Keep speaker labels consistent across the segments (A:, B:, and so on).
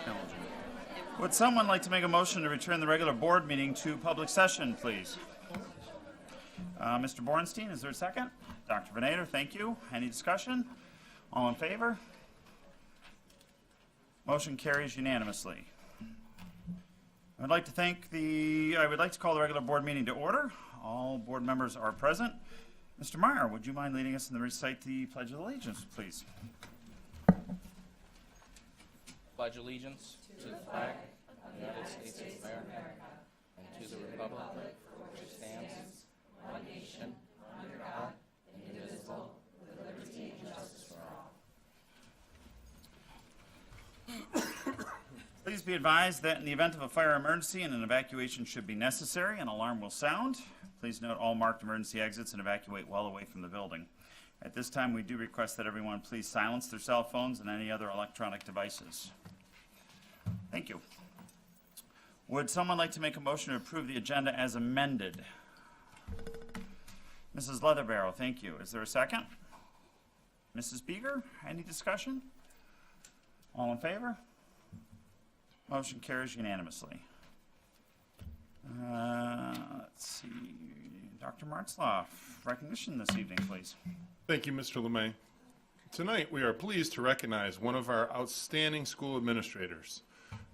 A: Technology.
B: Would someone like to make a motion to return the regular board meeting to public session, please? Mr. Bornstein, is there a second? Dr. Venator, thank you. Any discussion? All in favor? Motion carries unanimously. I would like to call the regular board meeting to order. All board members are present. Mr. Meyer, would you mind leading us in the recite the Pledge of Allegiance, please?
C: Pledge allegiance to the flag of the United States of America and to the republic for which it stands, one nation, under God, indivisible, with liberty and justice for all.
B: Please be advised that in the event of a fire emergency and an evacuation should be necessary, an alarm will sound. Please note all marked emergency exits and evacuate well away from the building. At this time, we do request that everyone please silence their cell phones and any other electronic devices. Thank you. Would someone like to make a motion to approve the agenda as amended? Mrs. Leatherbarrow, thank you. Is there a second? Mrs. Beeger, any discussion? All in favor? Motion carries unanimously. Let's see. Dr. Martzloff, recognition this evening, please.
D: Thank you, Mr. LeMay. Tonight, we are pleased to recognize one of our outstanding school administrators.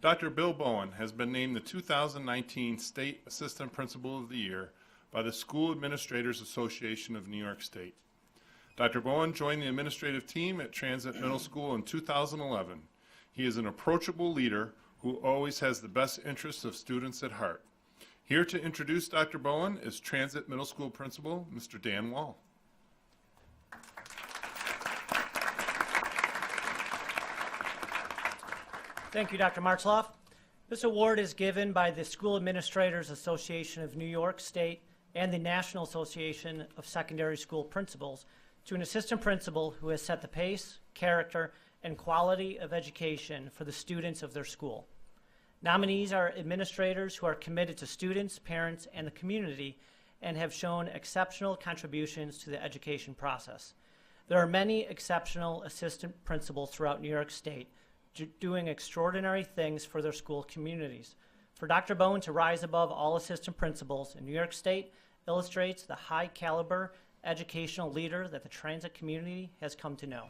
D: Dr. Bill Bowen has been named the 2019 State Assistant Principal of the Year by the School Administrators Association of New York State. Dr. Bowen joined the administrative team at Transit Middle School in 2011. He is an approachable leader who always has the best interests of students at heart. Here to introduce Dr. Bowen is Transit Middle School Principal, Mr. Dan Wall.
E: Thank you, Dr. Martzloff. This award is given by the School Administrators Association of New York State and the National Association of Secondary School Principals to an assistant principal who has set the pace, character, and quality of education for the students of their school. Nominees are administrators who are committed to students, parents, and the community and have shown exceptional contributions to the education process. There are many exceptional assistant principals throughout New York State doing extraordinary things for their school communities. For Dr. Bowen to rise above all assistant principals in New York State illustrates the high caliber educational leader that the transit community has come to know.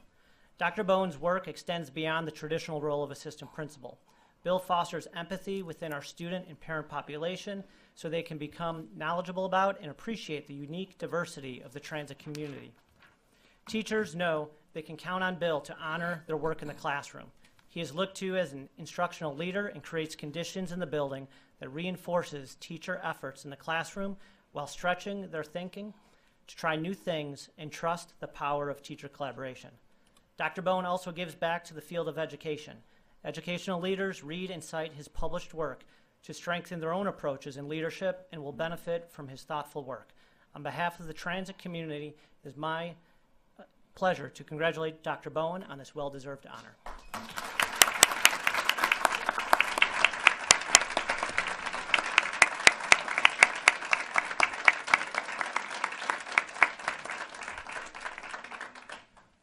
E: Dr. Bowen's work extends beyond the traditional role of assistant principal. Bill fosters empathy within our student and parent population so they can become knowledgeable about and appreciate the unique diversity of the transit community. Teachers know they can count on Bill to honor their work in the classroom. He is looked to as an instructional leader and creates conditions in the building that reinforces teacher efforts in the classroom while stretching their thinking to try new things and trust the power of teacher collaboration. Dr. Bowen also gives back to the field of education. Educational leaders read and cite his published work to strengthen their own approaches in leadership and will benefit from his thoughtful work. On behalf of the transit community, it is my pleasure to congratulate Dr. Bowen on this well-deserved honor.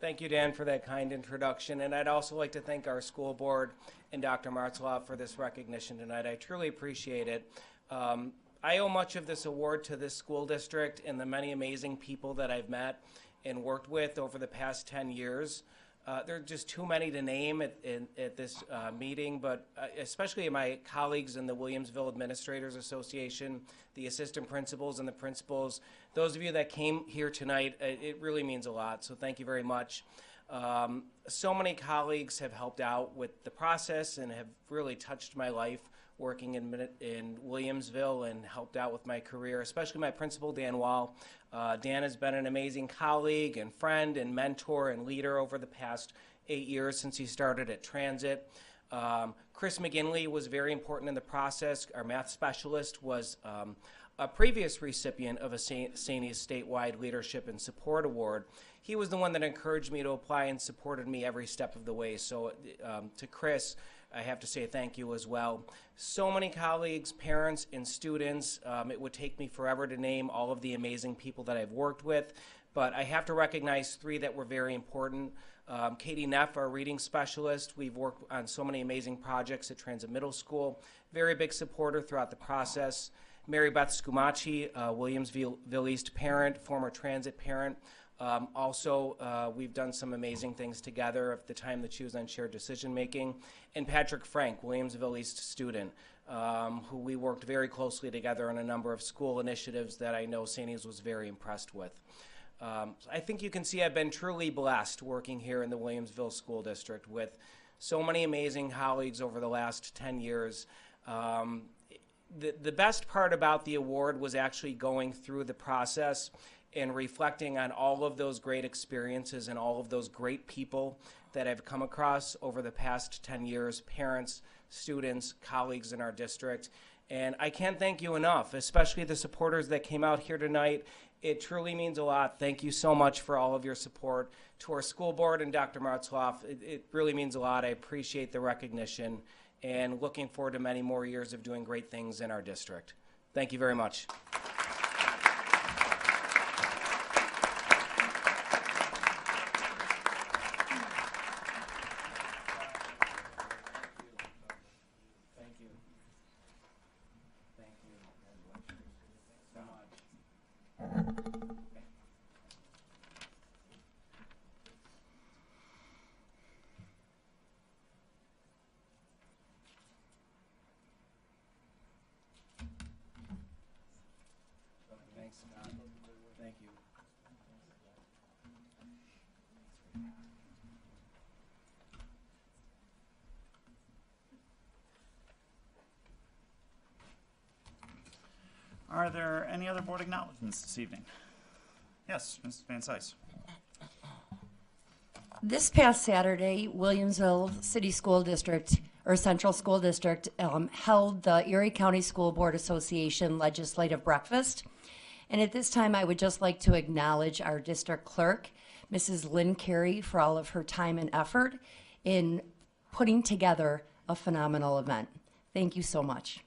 F: Thank you, Dan, for that kind introduction. And I'd also like to thank our school board and Dr. Martzloff for this recognition tonight. I truly appreciate it. I owe much of this award to this school district and the many amazing people that I've met and worked with over the past 10 years. There are just too many to name at this meeting, but especially my colleagues in the Williamsville Administrators Association, the assistant principals and the principals. Those of you that came here tonight, it really means a lot, so thank you very much. So many colleagues have helped out with the process and have really touched my life working in Williamsville and helped out with my career, especially my principal, Dan Wall. Dan has been an amazing colleague and friend and mentor and leader over the past 8 years since he started at Transit. Chris McGinley was very important in the process. Our math specialist was a previous recipient of a SANES statewide leadership and support award. He was the one that encouraged me to apply and supported me every step of the way. So to Chris, I have to say thank you as well. So many colleagues, parents, and students. It would take me forever to name all of the amazing people that I've worked with. but I have to recognize 3 that were very important. Katie Neff, our reading specialist. We've worked on so many amazing projects at Transit Middle School. Very big supporter throughout the process. Mary Beth Scumaci, Williamsville East parent, former Transit parent. We've done some amazing things together at the time that she was on shared decision making. And Patrick Frank, Williamsville East student, who we worked very closely together on a number of school initiatives that I know St. E's was very impressed with. I think you can see I've been truly blessed working here in the Williamsville School District with so many amazing colleagues over the last 10 years. The best part about the award was actually going through the process and reflecting on all of those great experiences and all of those great people that I've come across over the past 10 years, parents, students, colleagues in our district. And I can't thank you enough, especially the supporters that came out here tonight. It truly means a lot. Thank you so much for all of your support. To our school board and Dr. Martzloff, it really means a lot. I appreciate the recognition and looking forward to many more years of doing great things in our district. Thank you very much. Thank you.
B: Are there any other board acknowledgments this evening? Yes, Ms. Van Cise.
A: This past Saturday, Williamsville City School District, or Central School District, held the Erie County School Board Association Legislative Breakfast. And at this time, I would just like to acknowledge our district clerk, Mrs. Lynn Carey, for all of her time and effort in putting together a phenomenal event. Thank you so much.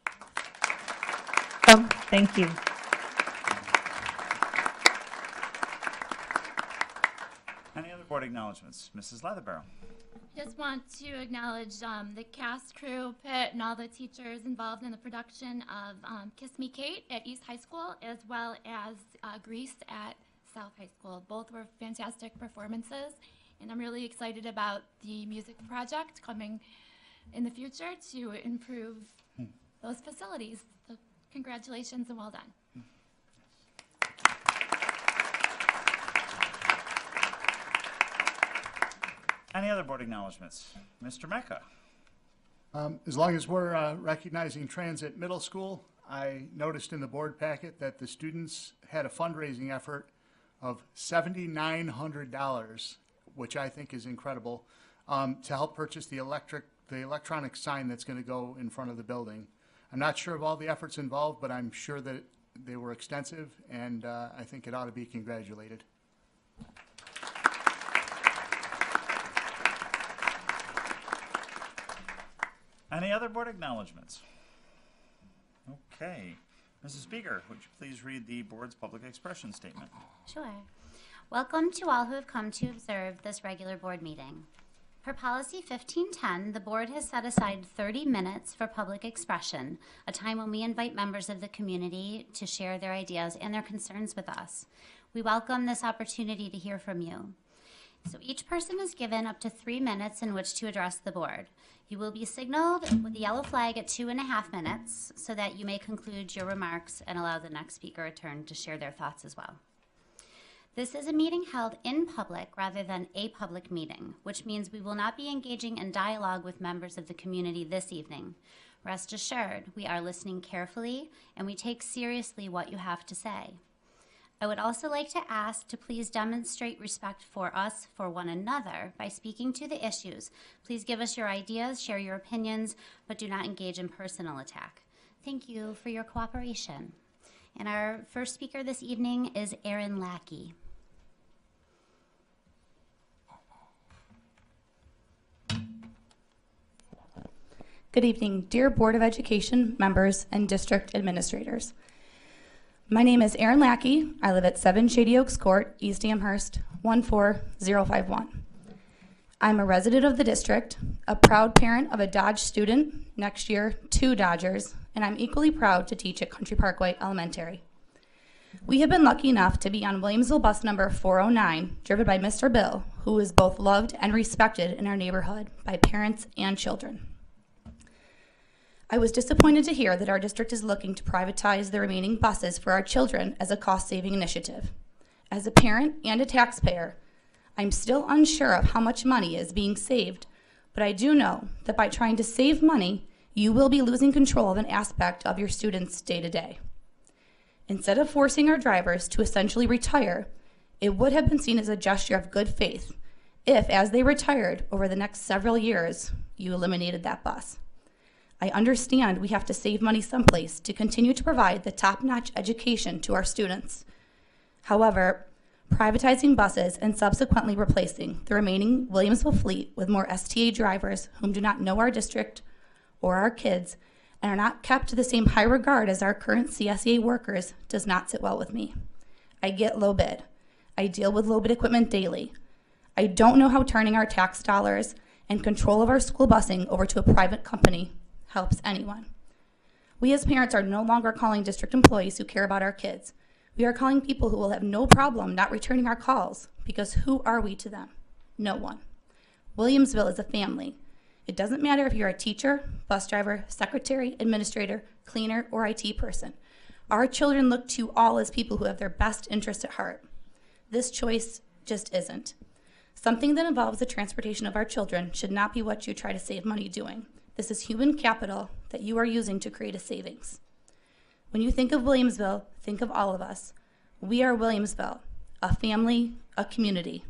G: Thank you.
B: Any other board acknowledgments? Mrs. Leatherbarrow.
H: Just want to acknowledge the cast, crew, pit, and all the teachers involved in the production of Kiss Me Kate at East High School, as well as Grease at South High School. Both were fantastic performances, and I'm really excited about the music project coming in the future to improve those facilities. So congratulations and well done.
B: Any other board acknowledgments? Mr. Mecca.
I: As long as we're recognizing Transit Middle School, I noticed in the board packet that the students had a fundraising effort of $7,900, which I think is incredible, to help purchase the electronic sign that's going to go in front of the building. I'm not sure of all the efforts involved, but I'm sure that they were extensive, and I think it ought to be congratulated.
B: Any other board acknowledgments? Okay. Mrs. Speaker, would you please read the board's public expression statement?
J: Sure. Welcome to all who have come to observe this regular board meeting. Per Policy 1510, the board has set aside 30 minutes for public expression, a time when we invite members of the community to share their ideas and their concerns with us. We welcome this opportunity to hear from you. So each person is given up to 3 minutes in which to address the board. You will be signaled with the yellow flag at 2.5 minutes so that you may conclude your remarks and allow the next speaker a turn to share their thoughts as well. This is a meeting held in public rather than a public meeting, which means we will not be engaging in dialogue with members of the community this evening. Rest assured, we are listening carefully and we take seriously what you have to say. I would also like to ask to please demonstrate respect for us, for one another, by speaking to the issues. Please give us your ideas, share your opinions, but do not engage in personal attack. Thank you for your cooperation. And our first speaker this evening is Aaron Lackey.
G: Good evening, dear Board of Education members and district administrators. My name is Erin Lackey. I live at 7 Shady Oaks Court, East Amherst, 14051. I'm a resident of the district, a proud parent of a Dodge student, next year 2 Dodgers, and I'm equally proud to teach at Country Parkway Elementary. We have been lucky enough to be on Williamsville bus number 409, driven by Mr. Bill, who is both loved and respected in our neighborhood by parents and children. I was disappointed to hear that our district is looking to privatize the remaining buses for our children as a cost-saving initiative. As a parent and a taxpayer, I'm still unsure of how much money is being saved, but I do know that by trying to save money, you will be losing control of an aspect of your students' day-to-day. Instead of forcing our drivers to essentially retire, it would have been seen as a gesture of good faith if, as they retired over the next several years, you eliminated that bus. I understand we have to save money someplace to continue to provide the top-notch education to our students. However, privatizing buses and subsequently replacing the remaining Williamsville fleet with more STA drivers whom do not know our district or our kids and are not kept to the same high regard as our current CSEA workers does not sit well with me. I get low bid. I deal with low bid equipment daily. I don't know how turning our tax dollars and control of our school busing over to a private company helps anyone. We as parents are no longer calling district employees who care about our kids. We are calling people who will have no problem not returning our calls, because who are we to them? No one. Williamsville is a family. It doesn't matter if you're a teacher, bus driver, secretary, administrator, cleaner, or IT person. Our children look to all as people who have their best interests at heart. This choice just isn't. Something that involves the transportation of our children should not be what you try to save money doing. This is human capital that you are using to create a savings. When you think of Williamsville, think of all of us. We are Williamsville, a family, a community.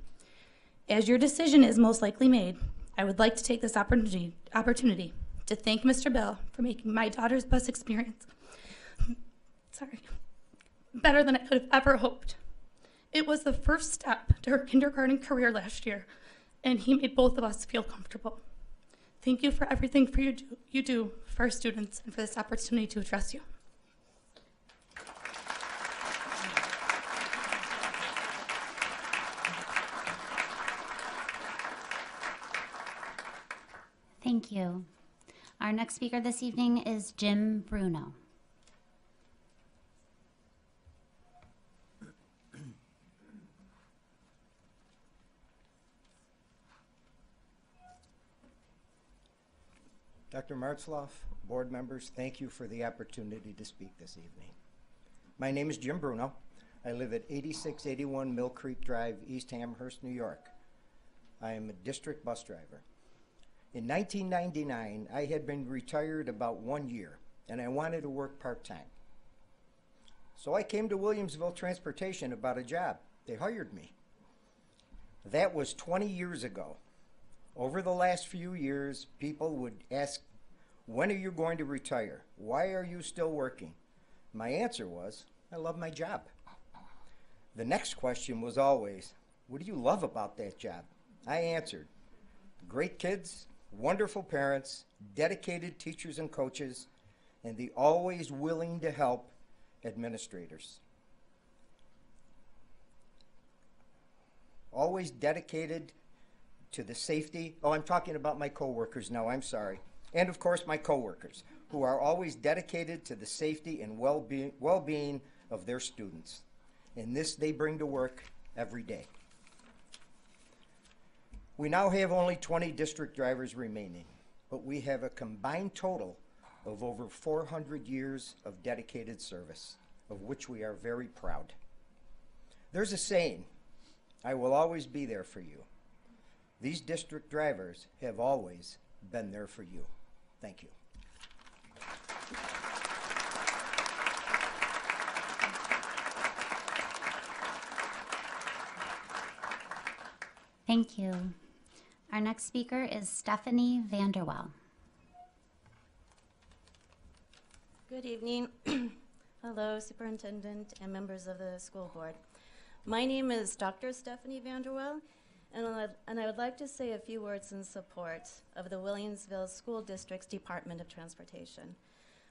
G: As your decision is most likely made, I would like to take this opportunity to thank Mr. Bill for making my daughter's bus experience better than I could have ever hoped. It was the first step to her kindergarten career last year, and he made both of us feel comfortable. Thank you for everything you do for our students and for this opportunity to address you.
J: Thank you. Our next speaker this evening is Jim Bruno.
K: Dr. Martzloff, board members, thank you for the opportunity to speak this evening. My name is Jim Bruno. I live at 8681 Mill Creek Drive, East Amherst, New York. I am a district bus driver. In 1999, I had been retired about 1 year, and I wanted to work part-time. So I came to Williamsville Transportation about a job. They hired me. That was 20 years ago. Over the last few years, people would ask, when are you going to retire? Why are you still working? My answer was, I love my job. The next question was always, what do you love about that job? I answered, great kids, wonderful parents, dedicated teachers and coaches, and the always willing to help administrators. Always dedicated to the safety. Oh, I'm talking about my coworkers now, I'm sorry. And of course my coworkers, who are always dedicated to the safety and well-being of their students. And this they bring to work every day. We now have only 20 district drivers remaining, but we have a combined total of over 400 years of dedicated service, of which we are very proud. There's a saying, I will always be there for you. These district drivers have always been there for you. Thank you.
J: Thank you. Our next speaker is Stephanie Vanderwal.
L: Good evening. Hello, Superintendent and members of the school board. My name is Dr. Stephanie Vanderwal, and I would like to say a few words in support of the Williamsville School District's Department of Transportation.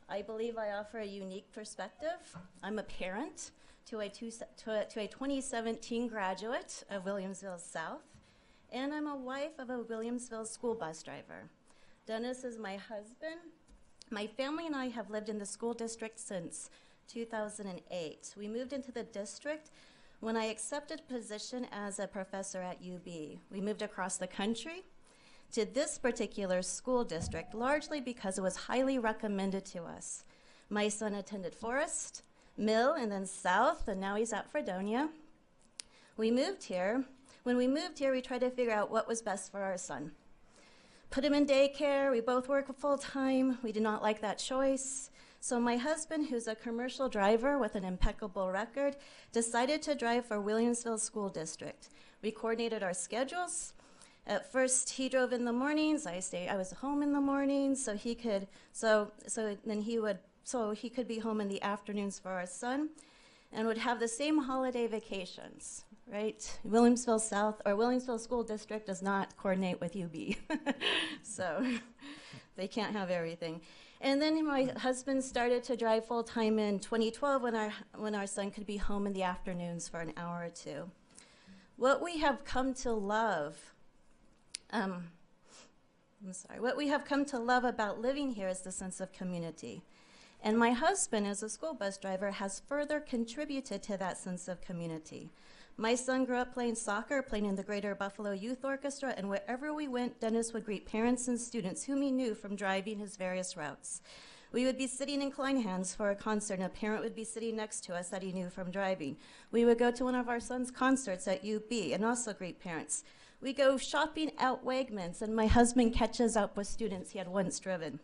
L: I believe I offer a unique perspective. I'm a parent to a 2017 graduate of Williamsville South, and I'm a wife of a Williamsville school bus driver. Dennis is my husband. My family and I have lived in the school district since 2008. We moved into the district when I accepted a position as a professor at UB. We moved across the country to this particular school district, largely because it was highly recommended to us. My son attended Forest, Mill, and then South, and now he's at Fredonia. We moved here. When we moved here, we tried to figure out what was best for our son. Put him in daycare. We both work full-time. We did not like that choice. So my husband, who's a commercial driver with an impeccable record, decided to drive for Williamsville School District. We coordinated our schedules. At first, he drove in the mornings. I was home in the mornings, so he could be home in the afternoons for our son, and would have the same holiday vacations. Right? Williamsville South or Williamsville School District does not coordinate with UB, so they can't have everything. And then my husband started to drive full time in 2012 when our son could be home in the afternoons for an hour or two. What we have come to love. What we have come to love about living here is the sense of community. And my husband, as a school bus driver, has further contributed to that sense of community. My son grew up playing soccer, playing in the Greater Buffalo Youth Orchestra, and wherever we went, Dennis would greet parents and students whom he knew from driving his various routes. We would be sitting in Kleinhans for a concert, and a parent would be sitting next to us that he knew from driving. We would go to one of our son's concerts at UB and also greet parents. We go shopping at Wegmans, and my husband catches up with students he had once driven.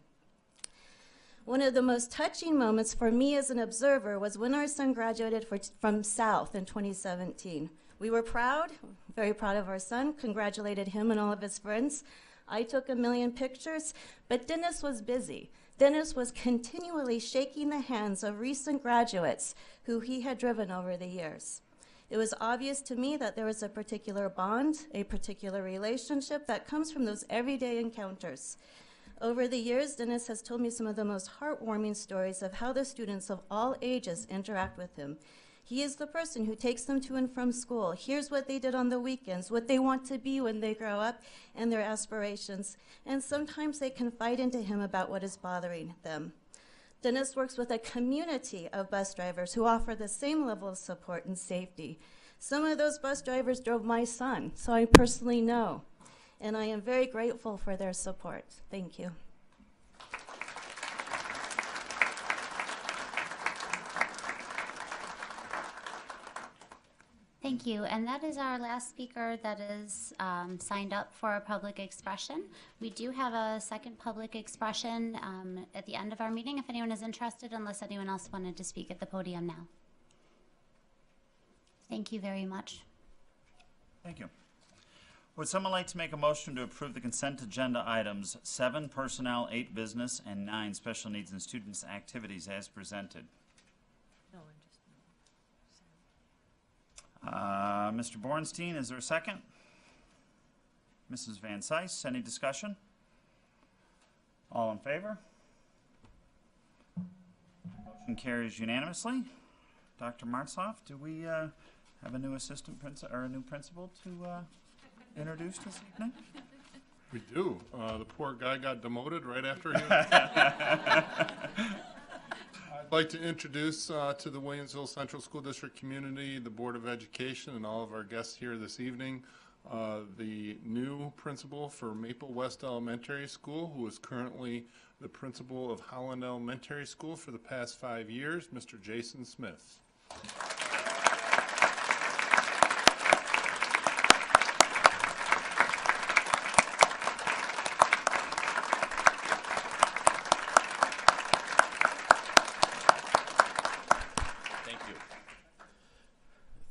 L: One of the most touching moments for me as an observer was when our son graduated from South in 2017. We were proud, very proud of our son, congratulated him and all of his friends. I took a million pictures, but Dennis was busy. Dennis was continually shaking the hands of recent graduates who he had driven over the years. It was obvious to me that there was a particular bond, a particular relationship that comes from those everyday encounters. Over the years, Dennis has told me some of the most heartwarming stories of how the students of all ages interact with him. He is the person who takes them to and from school, hears what they did on the weekends, what they want to be when they grow up, and their aspirations. And sometimes they confide into him about what is bothering them. Dennis works with a community of bus drivers who offer the same level of support and safety. Some of those bus drivers drove my son, so I personally know. And I am very grateful for their support. Thank you.
J: Thank you. And that is our last speaker that is signed up for a public expression. We do have a second public expression at the end of our meeting if anyone is interested, unless anyone else wanted to speak at the podium now. Thank you very much.
B: Thank you. Would someone like to make a motion to approve the consent agenda items 7 personnel, 8 business, and 9 special needs and students activities as presented? Mr. Bornstein, is there a second? Mrs. Van Cise, any discussion? All in favor? Motion carries unanimously. Dr. Martzloff, do we have a new assistant principal or a new principal to introduce this evening?
D: We do. The poor guy got demoted right after he. I'd like to introduce to the Williamsville Central School District community, the Board of Education, and all of our guests here this evening, the new principal for Maple West Elementary School, who is currently the principal of Holland Elementary School for the past 5 years, Mr. Jason Smith.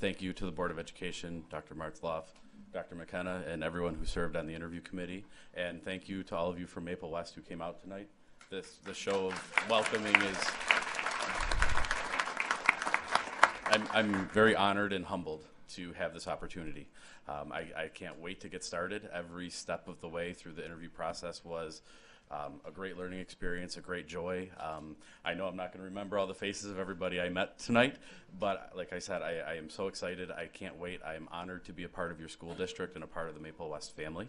M: Thank you to the Board of Education, Dr. Martzloff, Dr. McKenna, and everyone who served on the interview committee. And thank you to all of you from Maple West who came out tonight. The show of welcoming is, I'm very honored and humbled to have this opportunity. I can't wait to get started. Every step of the way through the interview process was A great learning experience, a great joy. I know I'm not going to remember all the faces of everybody I met tonight, but like I said, I am so excited. I can't wait. I am honored to be a part of your school district and a part of the Maple West family.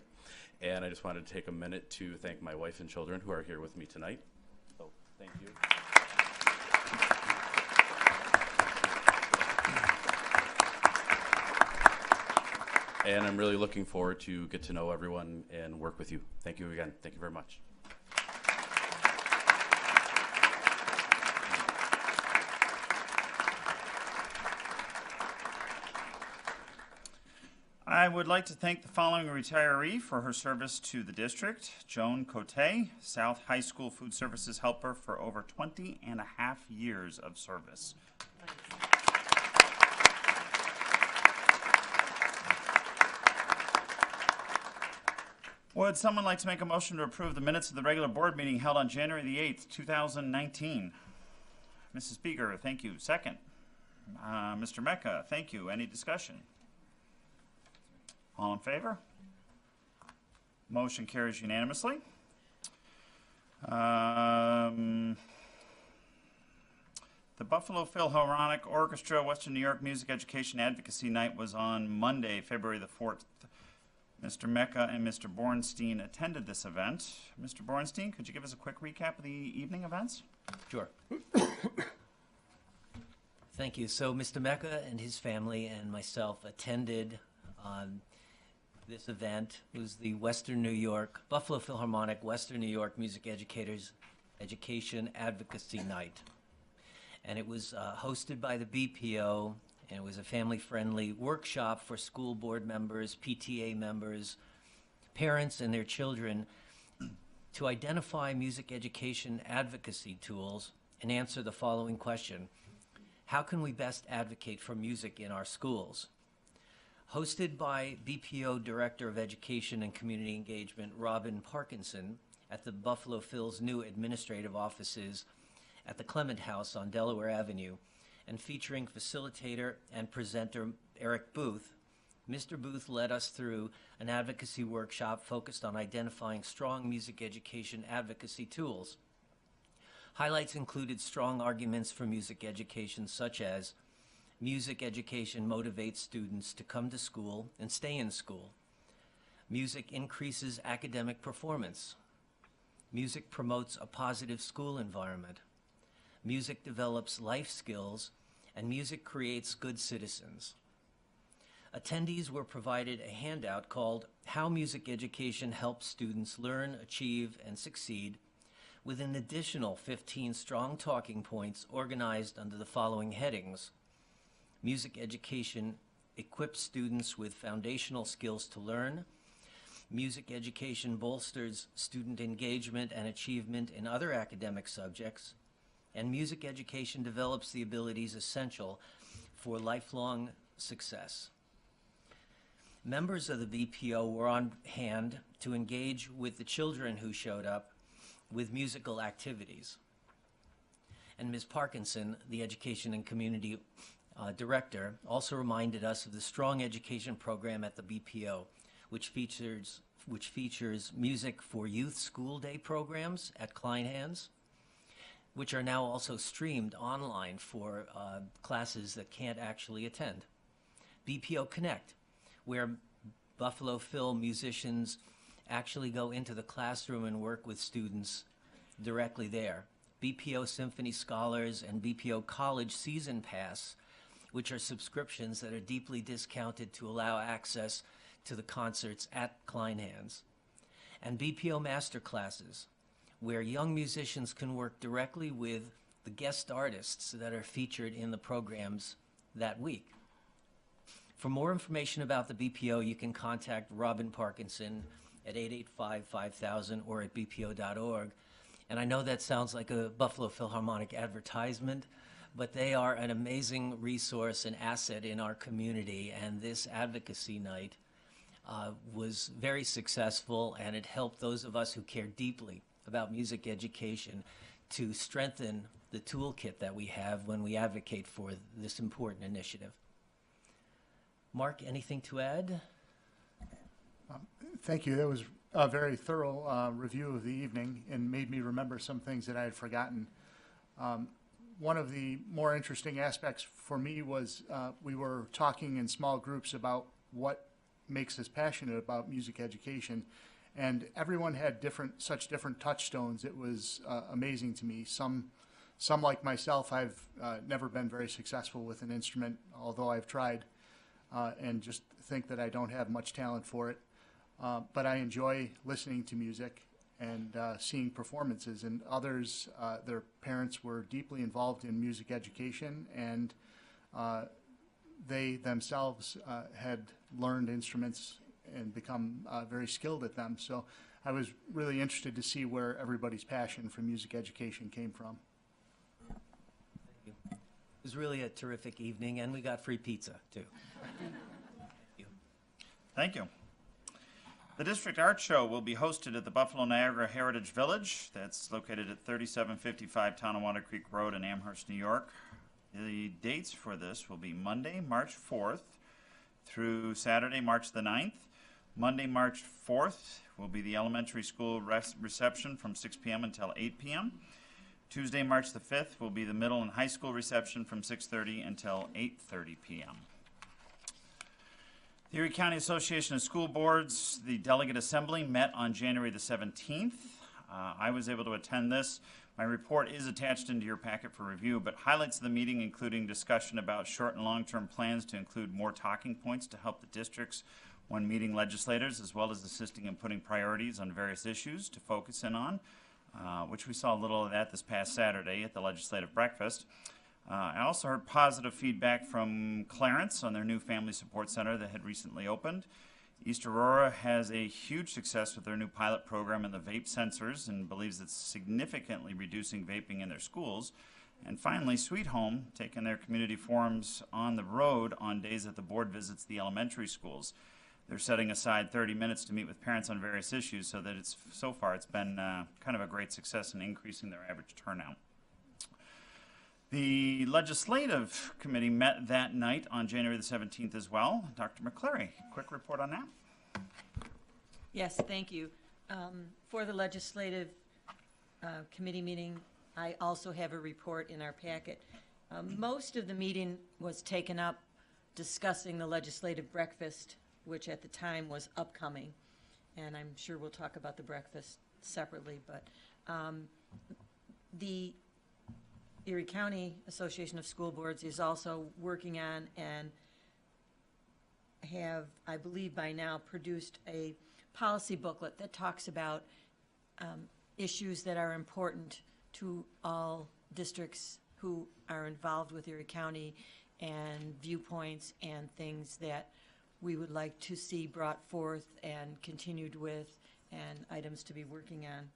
M: And I just wanted to take a minute to thank my wife and children who are here with me tonight. So thank you. And I'm really looking forward to get to know everyone and work with you. Thank you again. Thank you very much.
B: I would like to thank the following retiree for her service to the district. Joan Cote, South High School Food Services Helper for over 20 and a half years of service. Would someone like to make a motion to approve the minutes of the regular board meeting held on January the 8th, 2019? Mrs. Beeger, thank you. Second. Mr. Mecca, thank you. Any discussion? All in favor? Motion carries unanimously. The Buffalo Philharmonic Orchestra Western New York Music Education Advocacy Night was on Monday, February the 4th. Mr. Mecca and Mr. Bornstein attended this event. Mr. Bornstein, could you give us a quick recap of the evening events?
N: Sure. Thank you. So Mr. Mecca and his family and myself attended this event. It was the Western New York, Buffalo Philharmonic Western New York Music Educators Education Advocacy Night. And it was hosted by the BPO, and it was a family-friendly workshop for school board members, PTA members, parents and their children to identify music education advocacy tools and answer the following question: how can we best advocate for music in our schools? Hosted by BPO Director of Education and Community Engagement, Robin Parkinson, at the Buffalo Phil's new administrative offices at the Clement House on Delaware Avenue, and featuring facilitator and presenter Eric Booth, Mr. Booth led us through an advocacy workshop focused on identifying strong music education advocacy tools. Highlights included strong arguments for music education, such as music education motivates students to come to school and stay in school. Music increases academic performance. Music promotes a positive school environment. Music develops life skills, and music creates good citizens. Attendees were provided a handout called How Music Education Helps Students Learn, Achieve, and Succeed, with an additional 15 strong talking points organized under the following headings: music education equips students with foundational skills to learn. Music education bolsters student engagement and achievement in other academic subjects. And music education develops the abilities essential for lifelong success. Members of the BPO were on hand to engage with the children who showed up with musical activities. And Ms. Parkinson, the Education and Community Director, also reminded us of the strong education program at the BPO, which features music for youth school day programs at Kleinhans, which are now also streamed online for classes that can't actually attend. BPO Connect, where Buffalo Phil musicians actually go into the classroom and work with students directly there. BPO Symphony Scholars and BPO College Season Pass, which are subscriptions that are deeply discounted to allow access to the concerts at Kleinhans. And BPO Master Classes, where young musicians can work directly with the guest artists that are featured in the programs that week. For more information about the BPO, you can contact Robin Parkinson at 885-5000 or at bpo.org. And I know that sounds like a Buffalo Philharmonic advertisement, but they are an amazing resource and asset in our community, and this advocacy night was very successful, and it helped those of us who care deeply about music education to strengthen the toolkit that we have when we advocate for this important initiative. Mark, anything to add?
I: Thank you. That was a very thorough review of the evening and made me remember some things that I had forgotten. One of the more interesting aspects for me was we were talking in small groups about what makes us passionate about music education, and everyone had such different touchstones. It was amazing to me. Some like myself, I've never been very successful with an instrument, although I've tried, and just think that I don't have much talent for it. But I enjoy listening to music and seeing performances. And others, their parents were deeply involved in music education, and they themselves had learned instruments and become very skilled at them. So I was really interested to see where everybody's passion for music education came from.
N: Thank you. It was really a terrific evening, and we got free pizza, too.
B: Thank you. The District Art Show will be hosted at the Buffalo Niagara Heritage Village. That's located at 3755 Tonawanda Creek Road in Amherst, New York. The dates for this will be Monday, March 4th through Saturday, March the 9th. Monday, March 4th will be the elementary school reception from 6 p.m. until 8 p.m. Tuesday, March the 5th will be the middle and high school reception from 6:30 until 8:30 p.m. The Erie County Association of School Boards, the Delegate Assembly met on January the 17th. I was able to attend this. My report is attached into your packet for review, but highlights of the meeting including discussion about short and long-term plans to include more talking points to help the districts when meeting legislators, as well as assisting in putting priorities on various issues to focus in on, which we saw a little of that this past Saturday at the legislative breakfast. I also heard positive feedback from Clarence on their new family support center that had recently opened. East Aurora has a huge success with their new pilot program in the vape sensors and believes it's significantly reducing vaping in their schools. And finally, Sweet Home, taking their community forums on the road on days that the board visits the elementary schools. They're setting aside 30 minutes to meet with parents on various issues, so that so far it's been kind of a great success in increasing their average turnout. The Legislative Committee met that night on January the 17th as well. Dr. McCleary, quick report on that.
O: Yes, thank you. For the Legislative Committee meeting, I also have a report in our packet. Most of the meeting was taken up discussing the legislative breakfast, which at the time was upcoming, and I'm sure we'll talk about the breakfast separately, but the Erie County Association of School Boards is also working on and have, I believe by now, produced a policy booklet that talks about issues that are important to all districts who are involved with Erie County, and viewpoints and things that we would like to see brought forth and continued with, and items to be working on.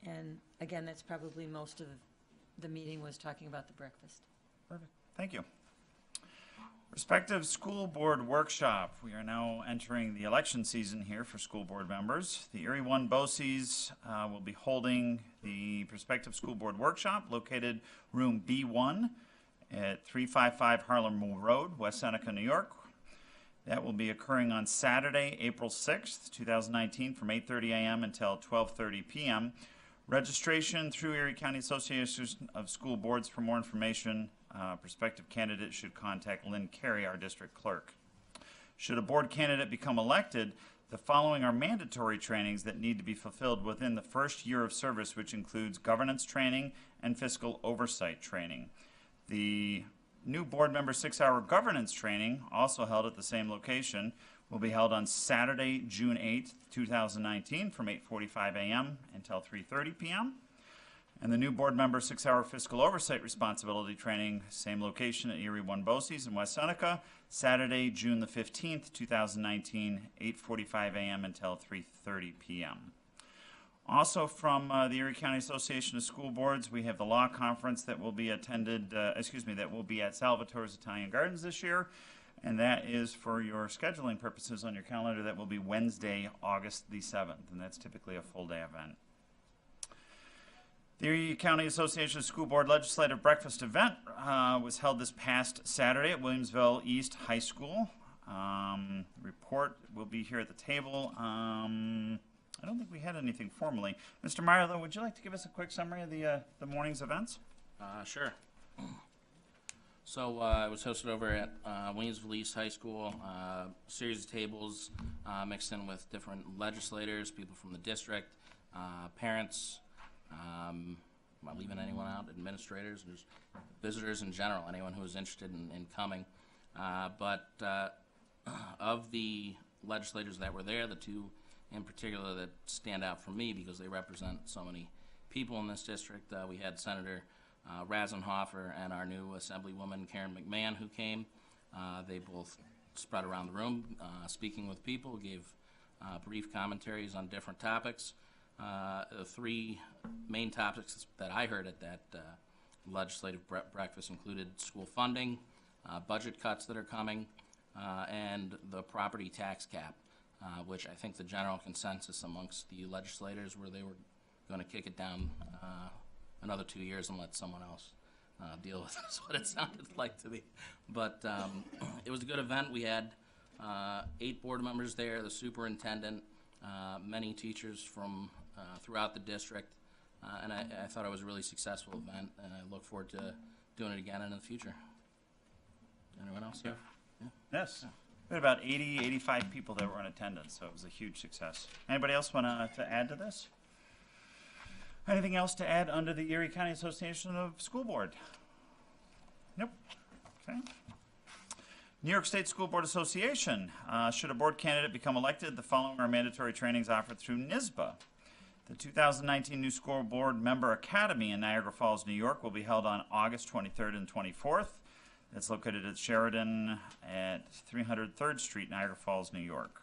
O: And again, that's probably most of the meeting was talking about the breakfast.
B: Perfect. Thank you. Respective school board workshop. We are now entering the election season here for school board members. The Erie 1 BOCES will be holding the prospective school board workshop located room B1 at 355 Harlem Road, West Seneca, New York. That will be occurring on Saturday, April 6th, 2019 from 8:30 a.m. until 12:30 p.m. Registration through Erie County Association of School Boards. For more information, prospective candidates should contact Lynn Carey, our district clerk. Should a board candidate become elected, the following are mandatory trainings that need to be fulfilled within the first year of service, which includes governance training and fiscal oversight training. The new board member 6-hour governance training, also held at the same location, will be held on Saturday, June 8th, 2019 from 8:45 a.m. until 3:30 p.m. And the new board member 6-hour fiscal oversight responsibility training, same location at Erie 1 BOCES in West Seneca, Saturday, June the 15th, 2019, 8:45 a.m. until 3:30 p.m. Also from the Erie County Association of School Boards, we have the law conference that will be that will be at Salvatore's Italian Gardens this year. And that is, for your scheduling purposes on your calendar, that will be Wednesday, August the 7th, and that's typically a full-day event. The Erie County Association of School Board Legislative Breakfast event was held this past Saturday at Williamsville East High School. Report will be here at the table. I don't think we had anything formally. Mr. Meyer, though, would you like to give us a quick summary of the morning's events?
C: Sure. So I was hosted over at Williamsville East High School, a series of tables mixed in with different legislators, people from the district, parents, am I leaving anyone out? Administrators, and just visitors in general, anyone who was interested in coming. But of the legislators that were there, the two in particular that stand out for me because they represent so many people in this district, we had Senator Rasenhofer and our new Assemblywoman Karen McMahon who came. They both spread around the room, speaking with people, gave brief commentaries on different topics. The three main topics that I heard at that legislative breakfast included school funding, budget cuts that are coming, and the property tax cap, which I think the general consensus amongst the legislators were they were going to kick it down another 2 years and let someone else deal with it, is what it sounded like to me. But it was a good event. We had 8 board members there, the superintendent, many teachers from throughout the district, and I thought it was a really successful event, and I look forward to doing it again in the future. Anyone else here? Yeah.
B: Yes. We had about 80, 85 people that were in attendance, so it was a huge success. Anybody else want to add to this? Anything else to add under the Erie County Association of School Board? Nope. Okay. New York State School Board Association. Should a board candidate become elected, the following are mandatory trainings offered through NYSBA. The 2019 New School Board Member Academy in Niagara Falls, New York will be held on August 23rd and 24th. It's located at Sheridan at 303rd Street, Niagara Falls, New York.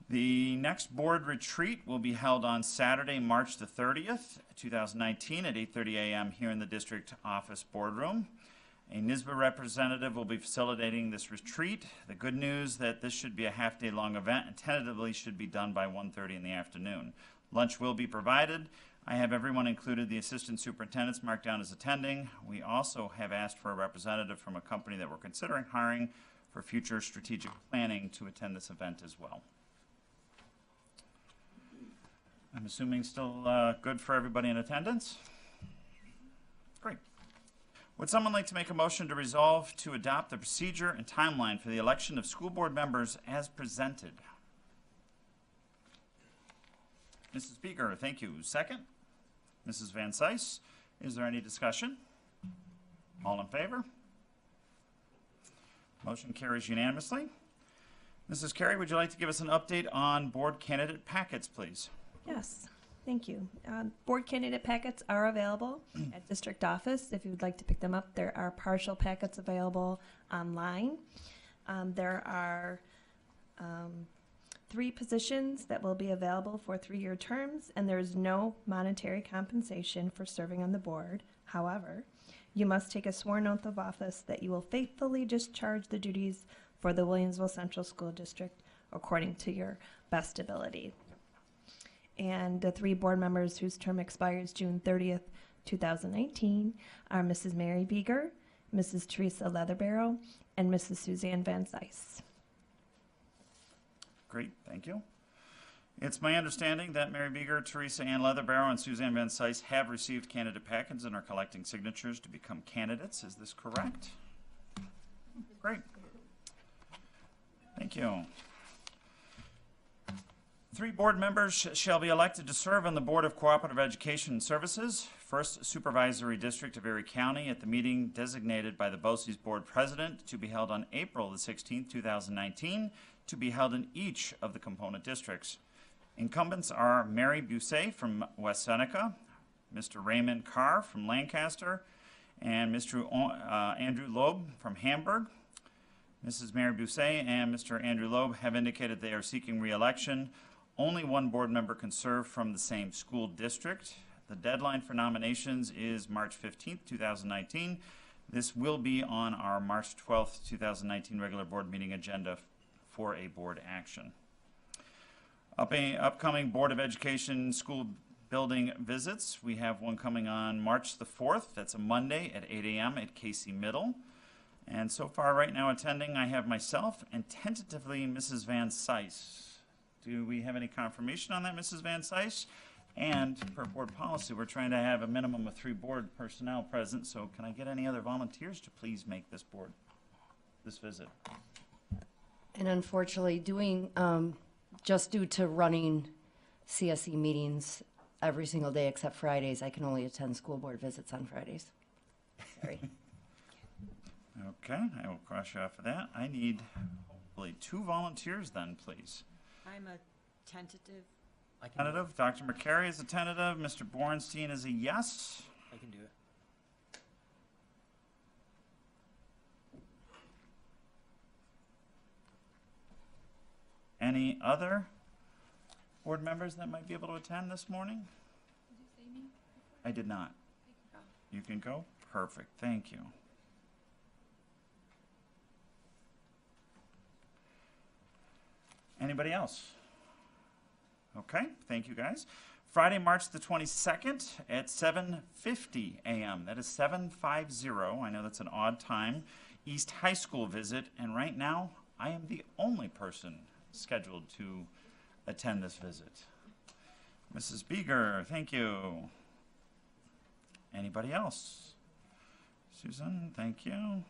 B: The next board retreat will be held on Saturday, March the 30th, 2019 at 8:30 a.m. here in the district office boardroom. A NYSBA representative will be facilitating this retreat. The good news that this should be a half-day long event and tentatively should be done by 1:30 in the afternoon. Lunch will be provided. I have everyone included, the assistant superintendents marked down as attending. We also have asked for a representative from a company that we're considering hiring for future strategic planning to attend this event as well. I'm assuming still good for everybody in attendance? Great. Would someone like to make a motion to resolve to adopt the procedure and timeline for the election of school board members as presented? Mrs. Speaker, thank you. Second? Mrs. Van Cise, is there any discussion? All in favor? Motion carries unanimously. Mrs. Carey, would you like to give us an update on board candidate packets, please?
P: Yes, thank you. Board candidate packets are available at district office. If you would like to pick them up, there are partial packets available online. There are 3 positions that will be available for 3-year terms, and there is no monetary compensation for serving on the board. However, you must take a sworn oath of office that you will faithfully discharge the duties for the Williamsville Central School District according to your best ability. And the 3 board members whose term expires June 30th, 2019 are Mrs. Mary Beeger, Mrs. Teresa Leatherbarrow, and Mrs. Suzanne Van Cise.
B: Great, thank you. It's my understanding that Mary Beeger, Teresa Ann Leatherbarrow, and Suzanne Van Cise have received candidate packets and are collecting signatures to become candidates. Is this correct? Great. Thank you. 3 board members shall be elected to serve on the Board of Cooperative Education Services, First Supervisory District of Erie County, at the meeting designated by the BOCES Board President to be held on April the 16th, 2019, to be held in each of the component districts. Incumbents are Mary Busset from West Seneca, Mr. Raymond Carr from Lancaster, and Mr. Andrew Loeb from Hamburg. Mrs. Mary Busset and Mr. Andrew Loeb have indicated they are seeking re-election. Only 1 board member can serve from the same school district. The deadline for nominations is March 15th, 2019. This will be on our March 12th, 2019 regular board meeting agenda for a board action. Upcoming Board of Education school building visits. We have one coming on March the 4th. That's a Monday at 8 a.m. at Casey Middle. And so far right now attending, I have myself and tentatively Mrs. Van Sice. Do we have any confirmation on that, Mrs. Van Sice? And per board policy, we're trying to have a minimum of 3 board personnel present, so can I get any other volunteers to please make this visit?
A: And unfortunately, just due to running CSE meetings every single day except Fridays, I can only attend school board visits on Fridays. Sorry.
B: Okay, I will cross you off of that. I need hopefully 2 volunteers then, please.
O: I'm a tentative.
B: Tentative, Dr. McCary is a tentative, Mr. Bornstein is a yes.
N: I can do it.
B: Any other board members that might be able to attend this morning?
H: Did you say me?
B: I did not. You can go? Perfect, thank you. Anybody else? Okay, thank you guys. Friday, March the 22nd at 7:50 a.m. That is 7:50. I know that's an odd time. East High School visit, and right now I am the only person scheduled to attend this visit. Mrs. Beeger, thank you. Anybody else? Susan, thank you.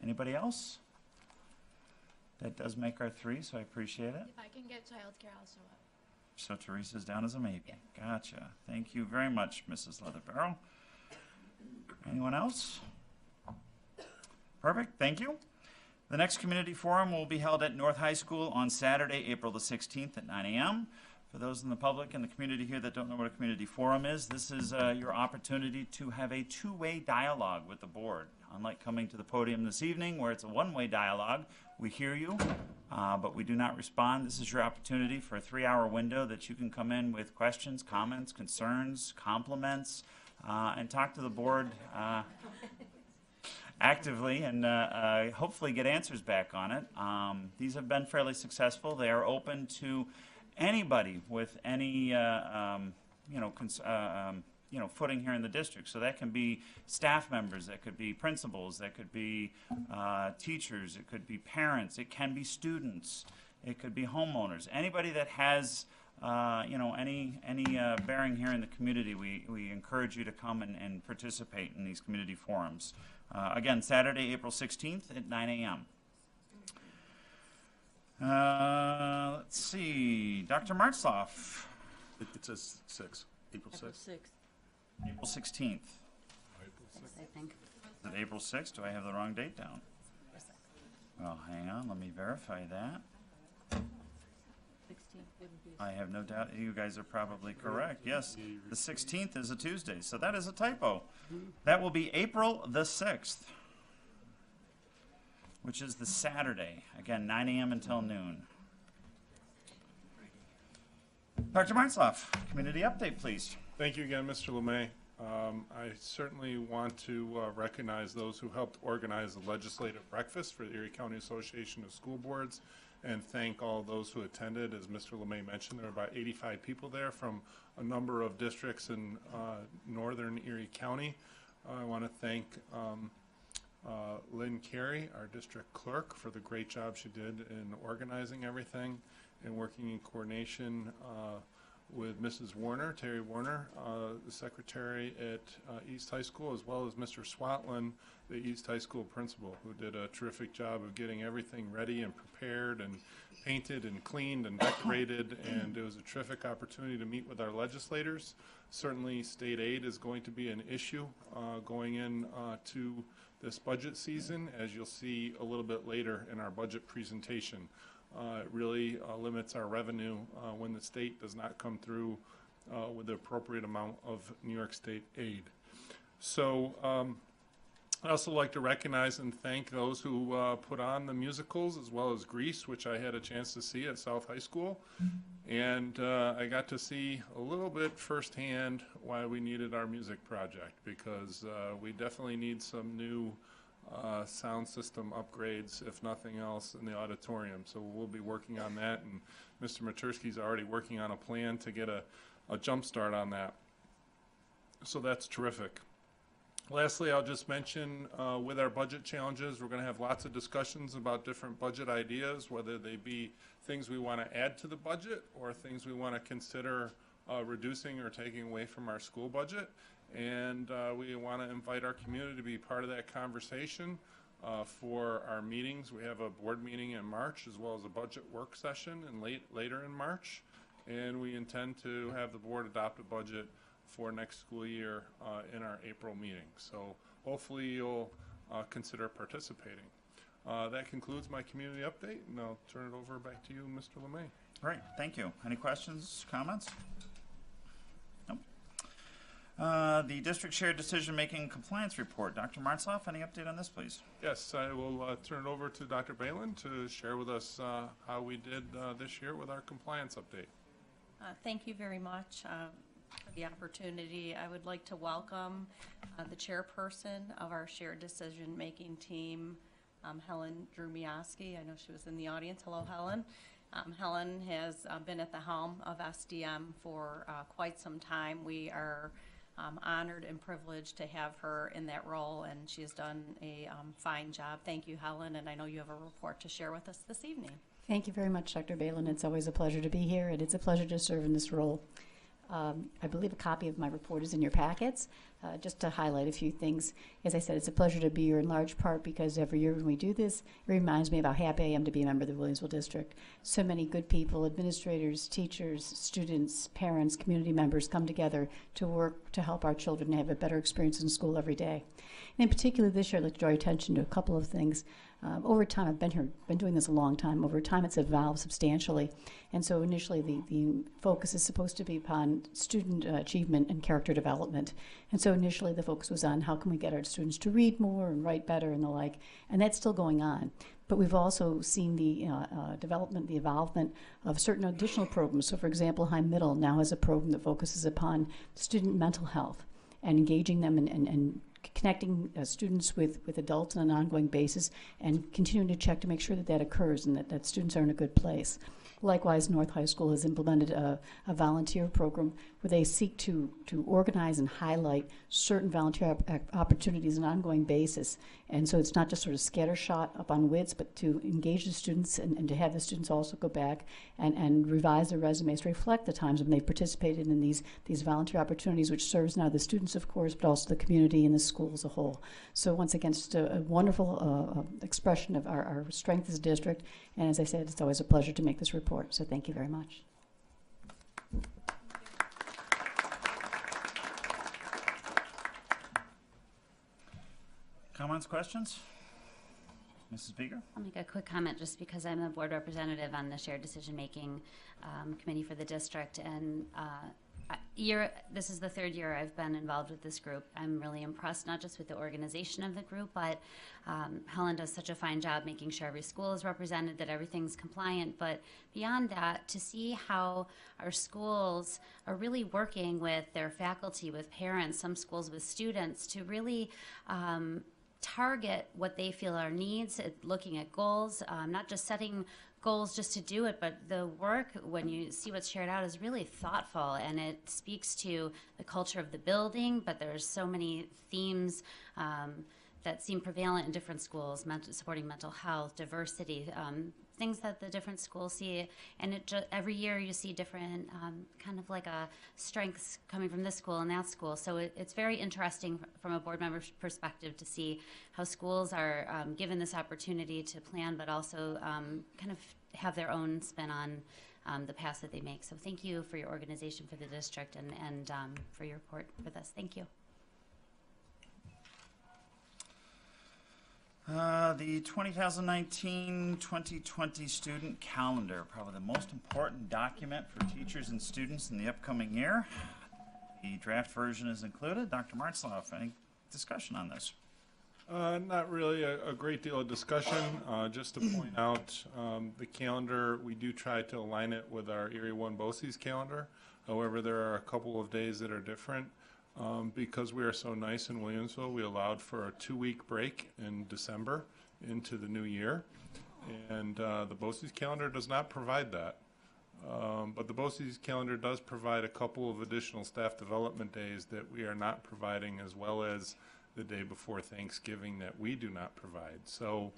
B: Anybody else? That does make our 3, so I appreciate it.
H: If I can get childcare, I'll show up.
B: So Teresa's down as a maybe. Gotcha. Thank you very much, Mrs. Leatherbarrow. Anyone else? Perfect, thank you. The next community forum will be held at North High School on Saturday, April the 16th at 9 a.m. For those in the public and the community here that don't know what a community forum is, this is your opportunity to have a 2-way dialogue with the board. Unlike coming to the podium this evening where it's a 1-way dialogue, we hear you, but we do not respond. This is your opportunity for a 3-hour window that you can come in with questions, comments, concerns, compliments, and talk to the board actively and hopefully get answers back on it. These have been fairly successful. They are open to anybody with any footing here in the district. So that can be staff members, that could be principals, that could be teachers, it could be parents, it can be students, it could be homeowners. Anybody that has any bearing here in the community, we encourage you to come and participate in these community forums. Again, Saturday, April 16th at 9 a.m. Let's see, Dr. Martzloff.
Q: It says 6, April 6th.
B: April 16th.
J: I think.
B: Is it April 6th? Do I have the wrong date down? Well, hang on, let me verify that. I have no doubt you guys are probably correct. Yes, the 16th is a Tuesday, so that is a typo. That will be April the 6th, which is the Saturday. Again, 9 a.m. until noon. Dr. Martzloff, community update, please.
D: Thank you again, Mr. LeMay. I certainly want to recognize those who helped organize the legislative breakfast for the Erie County Association of School Boards and thank all those who attended. As Mr. LeMay mentioned, there were about 85 people there from a number of districts in northern Erie County. I want to thank Lynn Carey, our district clerk, for the great job she did in organizing everything and working in coordination with Mrs. Warner, Terry Warner, the secretary at East High School, as well as Mr. Swatland, the East High School principal, who did a terrific job of getting everything ready and prepared and painted and cleaned and decorated, and it was a terrific opportunity to meet with our legislators. Certainly state aid is going to be an issue going in to this budget season, as you'll see a little bit later in our budget presentation. It really limits our revenue when the state does not come through with the appropriate amount of New York State aid. So I'd also like to recognize and thank those who put on the musicals, as well as Grease, which I had a chance to see at South High School. And I got to see a little bit firsthand why we needed our music project, because we definitely need some new sound system upgrades, if nothing else, in the auditorium. So we'll be working on that, and Mr. Matursky's already working on a plan to get a jump start on that. So that's terrific. Lastly, I'll just mention with our budget challenges, we're going to have lots of discussions about different budget ideas, whether they be things we want to add to the budget or things we want to consider reducing or taking away from our school budget. And we want to invite our community to be part of that conversation for our meetings. We have a board meeting in March as well as a budget work session later in March. And we intend to have the board adopt a budget for next school year in our April meeting. So hopefully you'll consider participating. That concludes my community update, and I'll turn it over back to you, Mr. LeMay.
B: Great, thank you. Any questions, comments? Nope. The district shared decision-making compliance report. Dr. Martzloff, any update on this, please?
D: Yes, I will turn it over to Dr. Balin to share with us how we did this year with our compliance update.
R: Thank you very much for the opportunity. I would like to welcome the chairperson of our shared decision-making team, Helen Drumiowski. I know she was in the audience. Hello, Helen. Helen has been at the helm of SDM for quite some time. We are honored and privileged to have her in that role, and she has done a fine job. Thank you, Helen, and I know you have a report to share with us this evening.
S: Thank you very much, Dr. Balin. It's always a pleasure to be here, and it's a pleasure to serve in this role. I believe a copy of my report is in your packets. Just to highlight a few things, as I said, it's a pleasure to be here in large part because every year when we do this, it reminds me of how happy I am to be a member of the Williamsville District. So many good people, administrators, teachers, students, parents, community members come together to work to help our children have a better experience in school every day. And in particular this year, I'd like to draw your attention to a couple of things. Over time, I've been doing this a long time. Over time, it's evolved substantially. And so initially, the focus is supposed to be upon student achievement and character development. And so initially, the focus was on how can we get our students to read more and write better and the like. And that's still going on. But we've also seen the development, the evolvement of certain additional programs. So for example, High Middle now has a program that focuses upon student mental health and engaging them and connecting students with adults on an ongoing basis and continuing to check to make sure that that occurs and that students are in a good place. Likewise, North High School has implemented a volunteer program where they seek to organize and highlight certain volunteer opportunities on an ongoing basis. And so it's not just sort of scattershot up on WITS, but to engage the students and to have the students also go back and revise their resumes to reflect the times when they've participated in these volunteer opportunities, which serves now the students, of course, but also the community and the school as a whole. So once again, just a wonderful expression of our strength as a district. And as I said, it's always a pleasure to make this report. So thank you very much.
B: Comments, questions? Mrs. Beeger?
J: I'll make a quick comment just because I'm a board representative on the shared decision-making committee for the district. And this is the third year I've been involved with this group. I'm really impressed, not just with the organization of the group, but Helen does such a fine job making sure every school is represented, that everything's compliant. But beyond that, to see how our schools are really working with their faculty, with parents, some schools with students, to really target what they feel are needs, looking at goals, not just setting goals just to do it, but the work, when you see what's shared out, is really thoughtful, and it speaks to the culture of the building, but there's so many themes that seem prevalent in different schools, supporting mental health, diversity, things that the different schools see, and every year you see different kind of like strengths coming from this school and that school. So it's very interesting from a board member's perspective to see how schools are given this opportunity to plan, but also kind of have their own spin on the paths that they make. So thank you for your organization for the district and for your report with us. Thank you.
B: The 2019-2020 student calendar, probably the most important document for teachers and students in the upcoming year. The draft version is included. Dr. Martzloff, any discussion on this?
D: Not really a great deal of discussion. Just to point out, the calendar, we do try to align it with our Erie 1 BOCES calendar. However, there are a couple of days that are different. Because we are so nice in Williamsville, we allowed for a 2-week break in December into the new year. And the BOCES calendar does not provide that. But the BOCES calendar does provide a couple of additional staff development days that we are not providing, as well as the day before Thanksgiving that we do not provide. So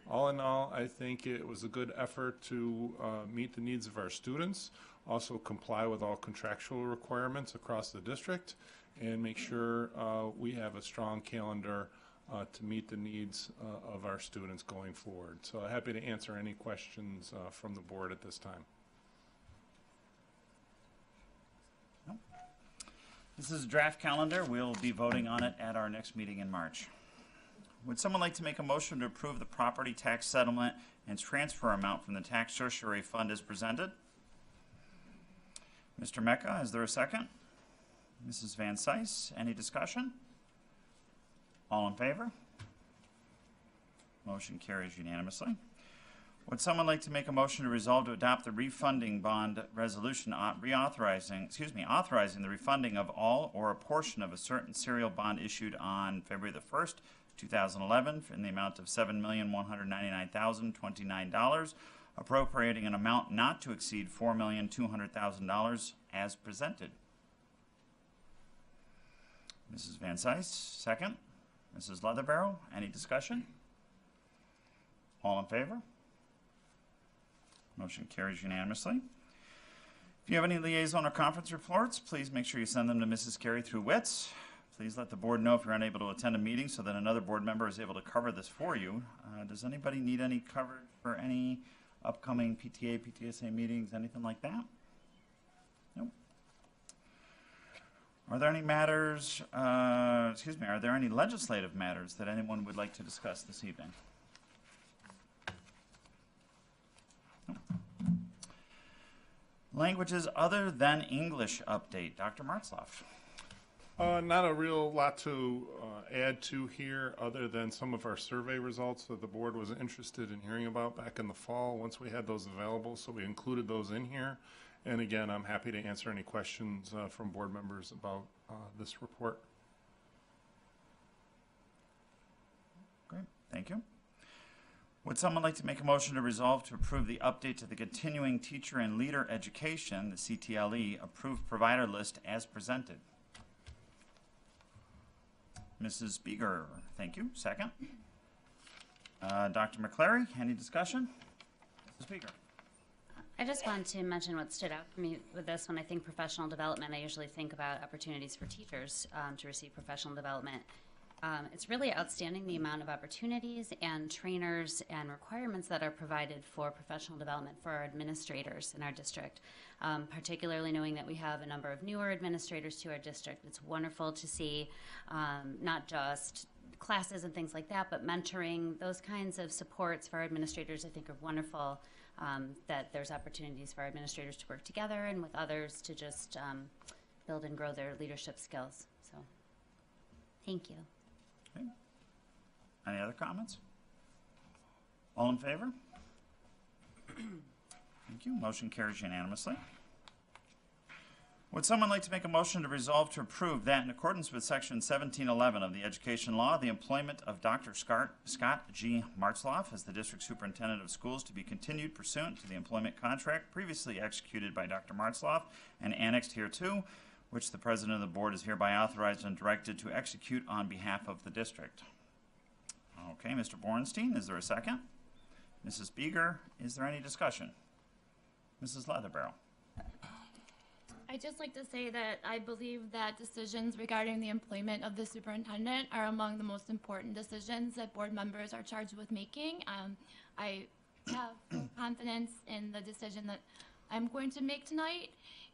D: all in all, I think it was a good effort to meet the needs of our students, also comply with all contractual requirements across the district, and make sure we have a strong calendar to meet the needs of our students going forward. So happy to answer any questions from the board at this time.
B: This is a draft calendar. We'll be voting on it at our next meeting in March. Would someone like to make a motion to approve the property tax settlement and transfer amount from the tax tertiary fund as presented? Mr. Mecca, is there a second? Mrs. Van Cise, any discussion? All in favor? Motion carries unanimously. Would someone like to make a motion to resolve to adopt the refunding bond resolution authorizing the refunding of all or a portion of a certain serial bond issued on February the 1st, 2011 in the amount of $7,199,029, appropriating an amount not to exceed $4,200,000 as presented? Mrs. Van Cise, second. Mrs. Leatherbarrow, any discussion? All in favor? Motion carries unanimously. If you have any liaison or conference reports, please make sure you send them to Mrs. Carey through WITS. Please let the board know if you're unable to attend a meeting so that another board member is able to cover this for you. Does anybody need any coverage for any upcoming PTA, PTSA meetings, anything like that? Nope. Are there any matters, are there any legislative matters that anyone would like to discuss this evening? Languages other than English update. Dr. Martzloff.
D: Not a real lot to add to here other than some of our survey results that the board was interested in hearing about back in the fall once we had those available, so we included those in here. And again, I'm happy to answer any questions from board members about this report.
B: Great, thank you. Would someone like to make a motion to resolve to approve the update to the Continuing Teacher and Leader Education, the CTLE, approved provider list as presented? Mrs. Beeger, thank you. Second. Dr. McClary, any discussion? Mrs. Beeger.
J: I just want to mention what stood out for me with this. When I think professional development, I usually think about opportunities for teachers to receive professional development. It's really outstanding the amount of opportunities and trainers and requirements that are provided for professional development for our administrators in our district, particularly knowing that we have a number of newer administrators to our district. It's wonderful to see not just classes and things like that, but mentoring, those kinds of supports for our administrators I think are wonderful, that there's opportunities for our administrators to work together and with others to just build and grow their leadership skills. So, thank you.
B: Okay. Any other comments? All in favor? Thank you. Motion carries unanimously. Would someone like to make a motion to resolve to approve that in accordance with Section 1711 of the Education Law, the employment of Dr. Scott G. Martzloff as the District Superintendent of Schools to be continued pursuant to the employment contract previously executed by Dr. Martzloff and annexed hereto, which the President of the Board is hereby authorized and directed to execute on behalf of the district. Okay, Mr. Borenstein, is there a second? Mrs. Beeger, is there any discussion? Mrs. Leatherbarrow.
H: I'd just like to say that I believe that decisions regarding the employment of the superintendent are among the most important decisions that board members are charged with making. I have full confidence in the decision that I'm going to make tonight,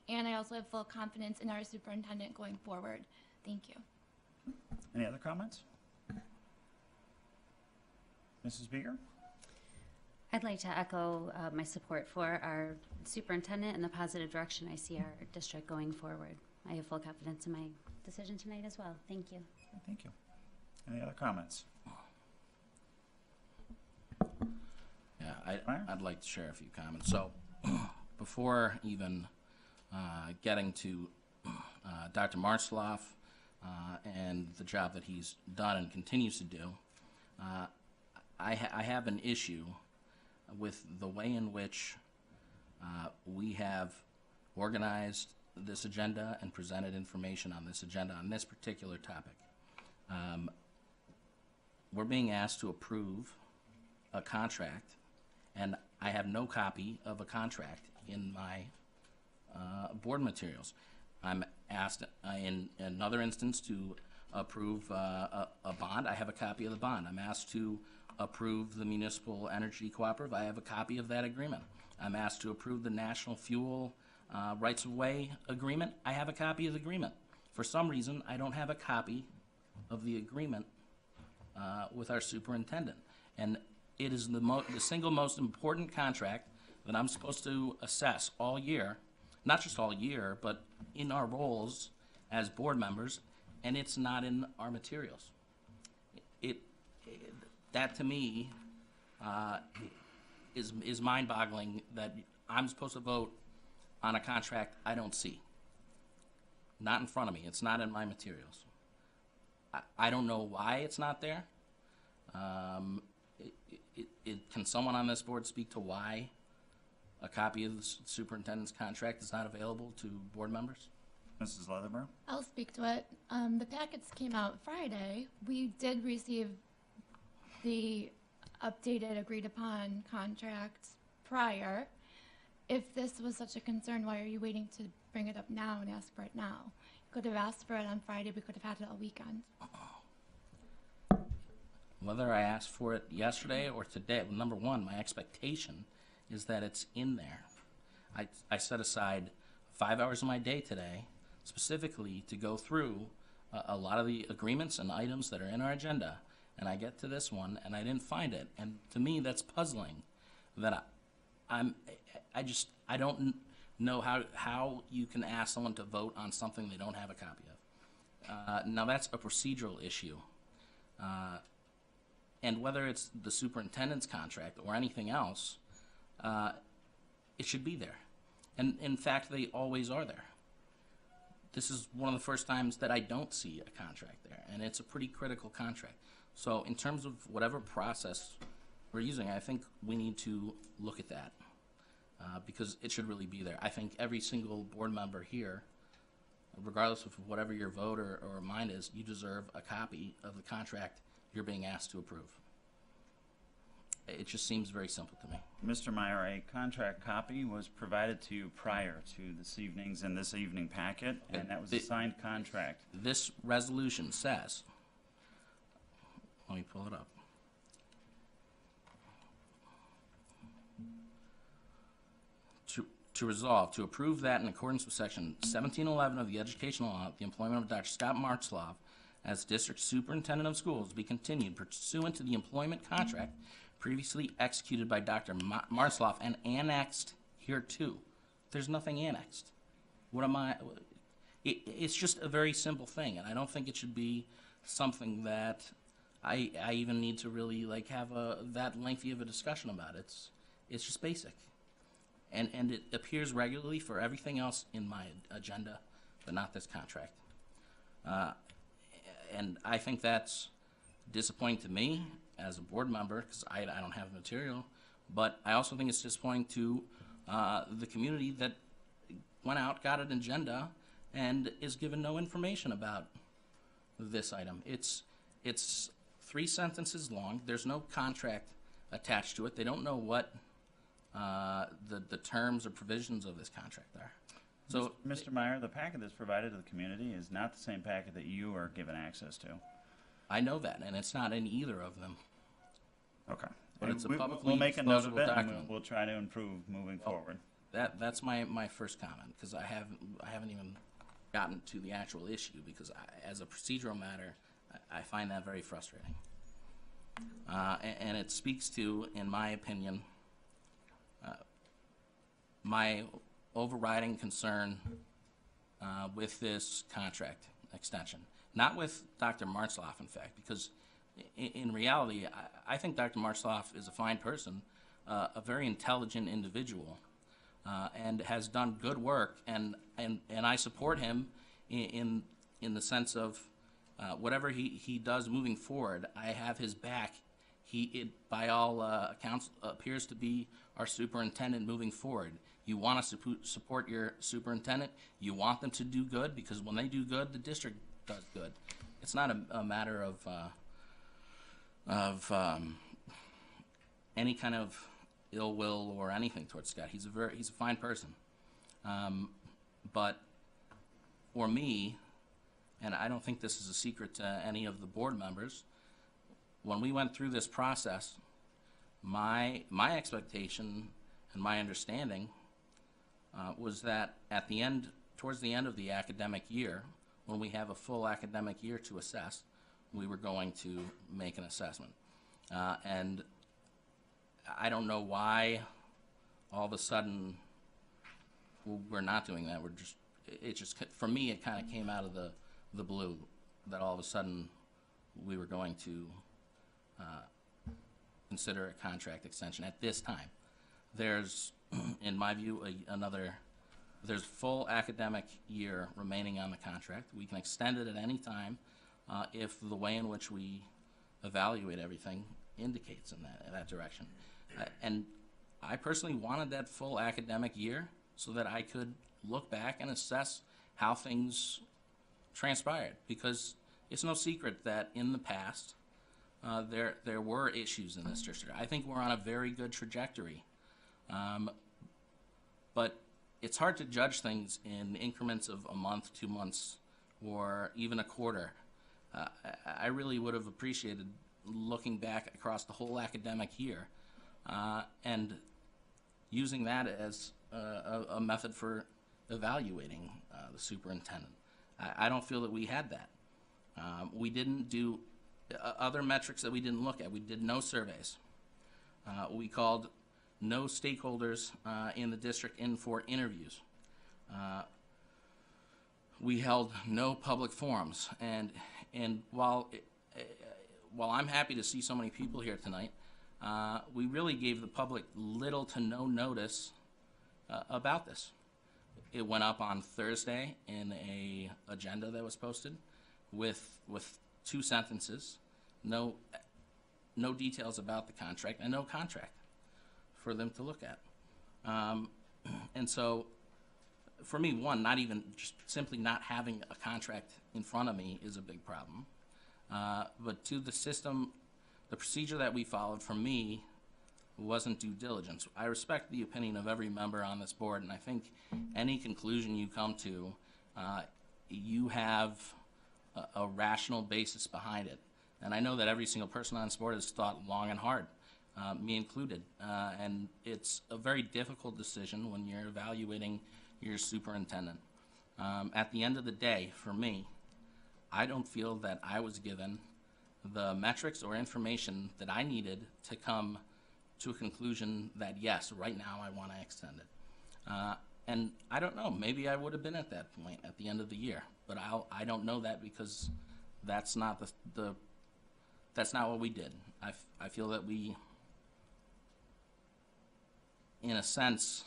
H: and I also have full confidence in our superintendent going forward. Thank you.
B: Any other comments? Mrs. Beeger?
J: I'd like to echo my support for our superintendent and the positive direction I see our district going forward. I have full confidence in my decision tonight as well. Thank you.
B: Thank you. Any other comments?
C: Yeah, I'd like to share a few comments. So before even getting to Dr. Martzloff and the job that he's done and continues to do, I have an issue with the way in which we have organized this agenda and presented information on this agenda on this particular topic. we're being asked to approve a contract, and I have no copy of a contract in my board materials. I'm asked in another instance to approve a bond. I have a copy of the bond. I'm asked to approve the municipal energy cooperative. I have a copy of that agreement. I'm asked to approve the national fuel rights of way agreement. I have a copy of the agreement. For some reason, I don't have a copy of the agreement with our superintendent. And it is the single most important contract that I'm supposed to assess all year, not just all year, but in our roles as board members, and it's not in our materials. That to me is mind-boggling that I'm supposed to vote on a contract I don't see. Not in front of me. It's not in my materials. I don't know why it's not there. Can someone on this board speak to why a copy of the superintendent's contract is not available to board members?
B: Mrs. Leatherborough?
H: I'll speak to it. The packets came out Friday. We did receive the updated, agreed-upon contracts prior. If this was such a concern, why are you waiting to bring it up now and ask for it now? You could have asked for it on Friday. We could have had it all weekend.
C: Whether I asked for it yesterday or today, number one, my expectation is that it's in there. I set aside 5 hours of my day today specifically to go through a lot of the agreements and items that are in our agenda, and I get to this one and I didn't find it. And to me, that's puzzling. That I don't know how you can ask someone to vote on something they don't have a copy of. Now that's a procedural issue. And whether it's the superintendent's contract or anything else, it should be there. And in fact, they always are there. This is one of the first times that I don't see a contract there, and it's a pretty critical contract. So in terms of whatever process we're using, I think we need to look at that because it should really be there. I think every single board member here, regardless of whatever your vote or mine is, you deserve a copy of the contract you're being asked to approve. It just seems very simple to me.
B: Mr. Meyer, a contract copy was provided to you prior to this evening's and this evening packet, and that was a signed contract.
C: This resolution says, let me pull it up. To resolve, to approve that in accordance with section 1711 of the Educational Law, the employment of Dr. Scott Martzloff as District Superintendent of Schools be continued pursuant to the employment contract previously executed by Dr. Martzloff and annexed here too. There's nothing annexed. What am I? It's just a very simple thing, and I don't think it should be something that I even need to really like have that lengthy of a discussion about. It's just basic, and it appears regularly for everything else in my agenda, but not this contract. And I think that's disappointing to me as a board member because I don't have the material, but I also think it's disappointing to the community that went out, got an agenda, and is given no information about this item. It's 3 sentences long. There's no contract attached to it. They don't know what the terms or provisions of this contract are. So,
B: Mr. Meyer, the packet that's provided to the community is not the same packet that you are given access to.
C: I know that, and it's not in either of them.
B: Okay.
C: But it's a publicly
B: we'll make a note of it, and
C: document.
B: we'll try to improve moving forward.
C: That's my first comment, because I haven't even gotten to the actual issue, because as a procedural matter, I find that very frustrating. And it speaks to, in my opinion, my overriding concern with this contract extension. Not with Dr. Martzloff, in fact, because in reality, I think Dr. Martzloff is a fine person, a very intelligent individual, and has done good work, and I support him in the sense of whatever he does moving forward. I have his back. He, by all accounts, appears to be our superintendent moving forward. You want to support your superintendent. You want them to do good, because when they do good, the district does good. It's not a matter of of any kind of ill will or anything towards Scott. He's a fine person. But for me, and I don't think this is a secret to any of the board members, when we went through this process, my expectation and my understanding was that at the end, towards the end of the academic year, when we have a full academic year to assess, we were going to make an assessment. And I don't know why all of a sudden we're not doing that. It just, for me, it kind of came out of the blue that all of a sudden we were going to consider a contract extension at this time. There's, in my view, there's full academic year remaining on the contract. We can extend it at any time if the way in which we evaluate everything indicates in that direction. And I personally wanted that full academic year so that I could look back and assess how things transpired, because it's no secret that in the past there were issues in this district. I think we're on a very good trajectory, but it's hard to judge things in increments of a month, 2 months, or even a quarter. I really would have appreciated looking back across the whole academic year and using that as a method for evaluating the superintendent. I don't feel that we had that. We didn't do other metrics that we didn't look at. We did no surveys. We called no stakeholders in the district in for interviews. We held no public forums. And while I'm happy to see so many people here tonight, we really gave the public little to no notice about this. It went up on Thursday in a agenda that was posted with 2 sentences, no details about the contract, and no contract for them to look at. And so, for me, one, not even just simply not having a contract in front of me is a big problem. But 2, the system, the procedure that we followed, for me, wasn't due diligence. I respect the opinion of every member on this board, and I think any conclusion you come to, you have a rational basis behind it. And I know that every single person on this board has thought long and hard, me included. And it's a very difficult decision when you're evaluating your superintendent. At the end of the day, for me, I don't feel that I was given the metrics or information that I needed to come to a conclusion that, yes, right now I want to extend it. And I don't know, maybe I would have been at that point at the end of the year, but I don't know that because that's not that's not what we did. I feel that we, in a sense,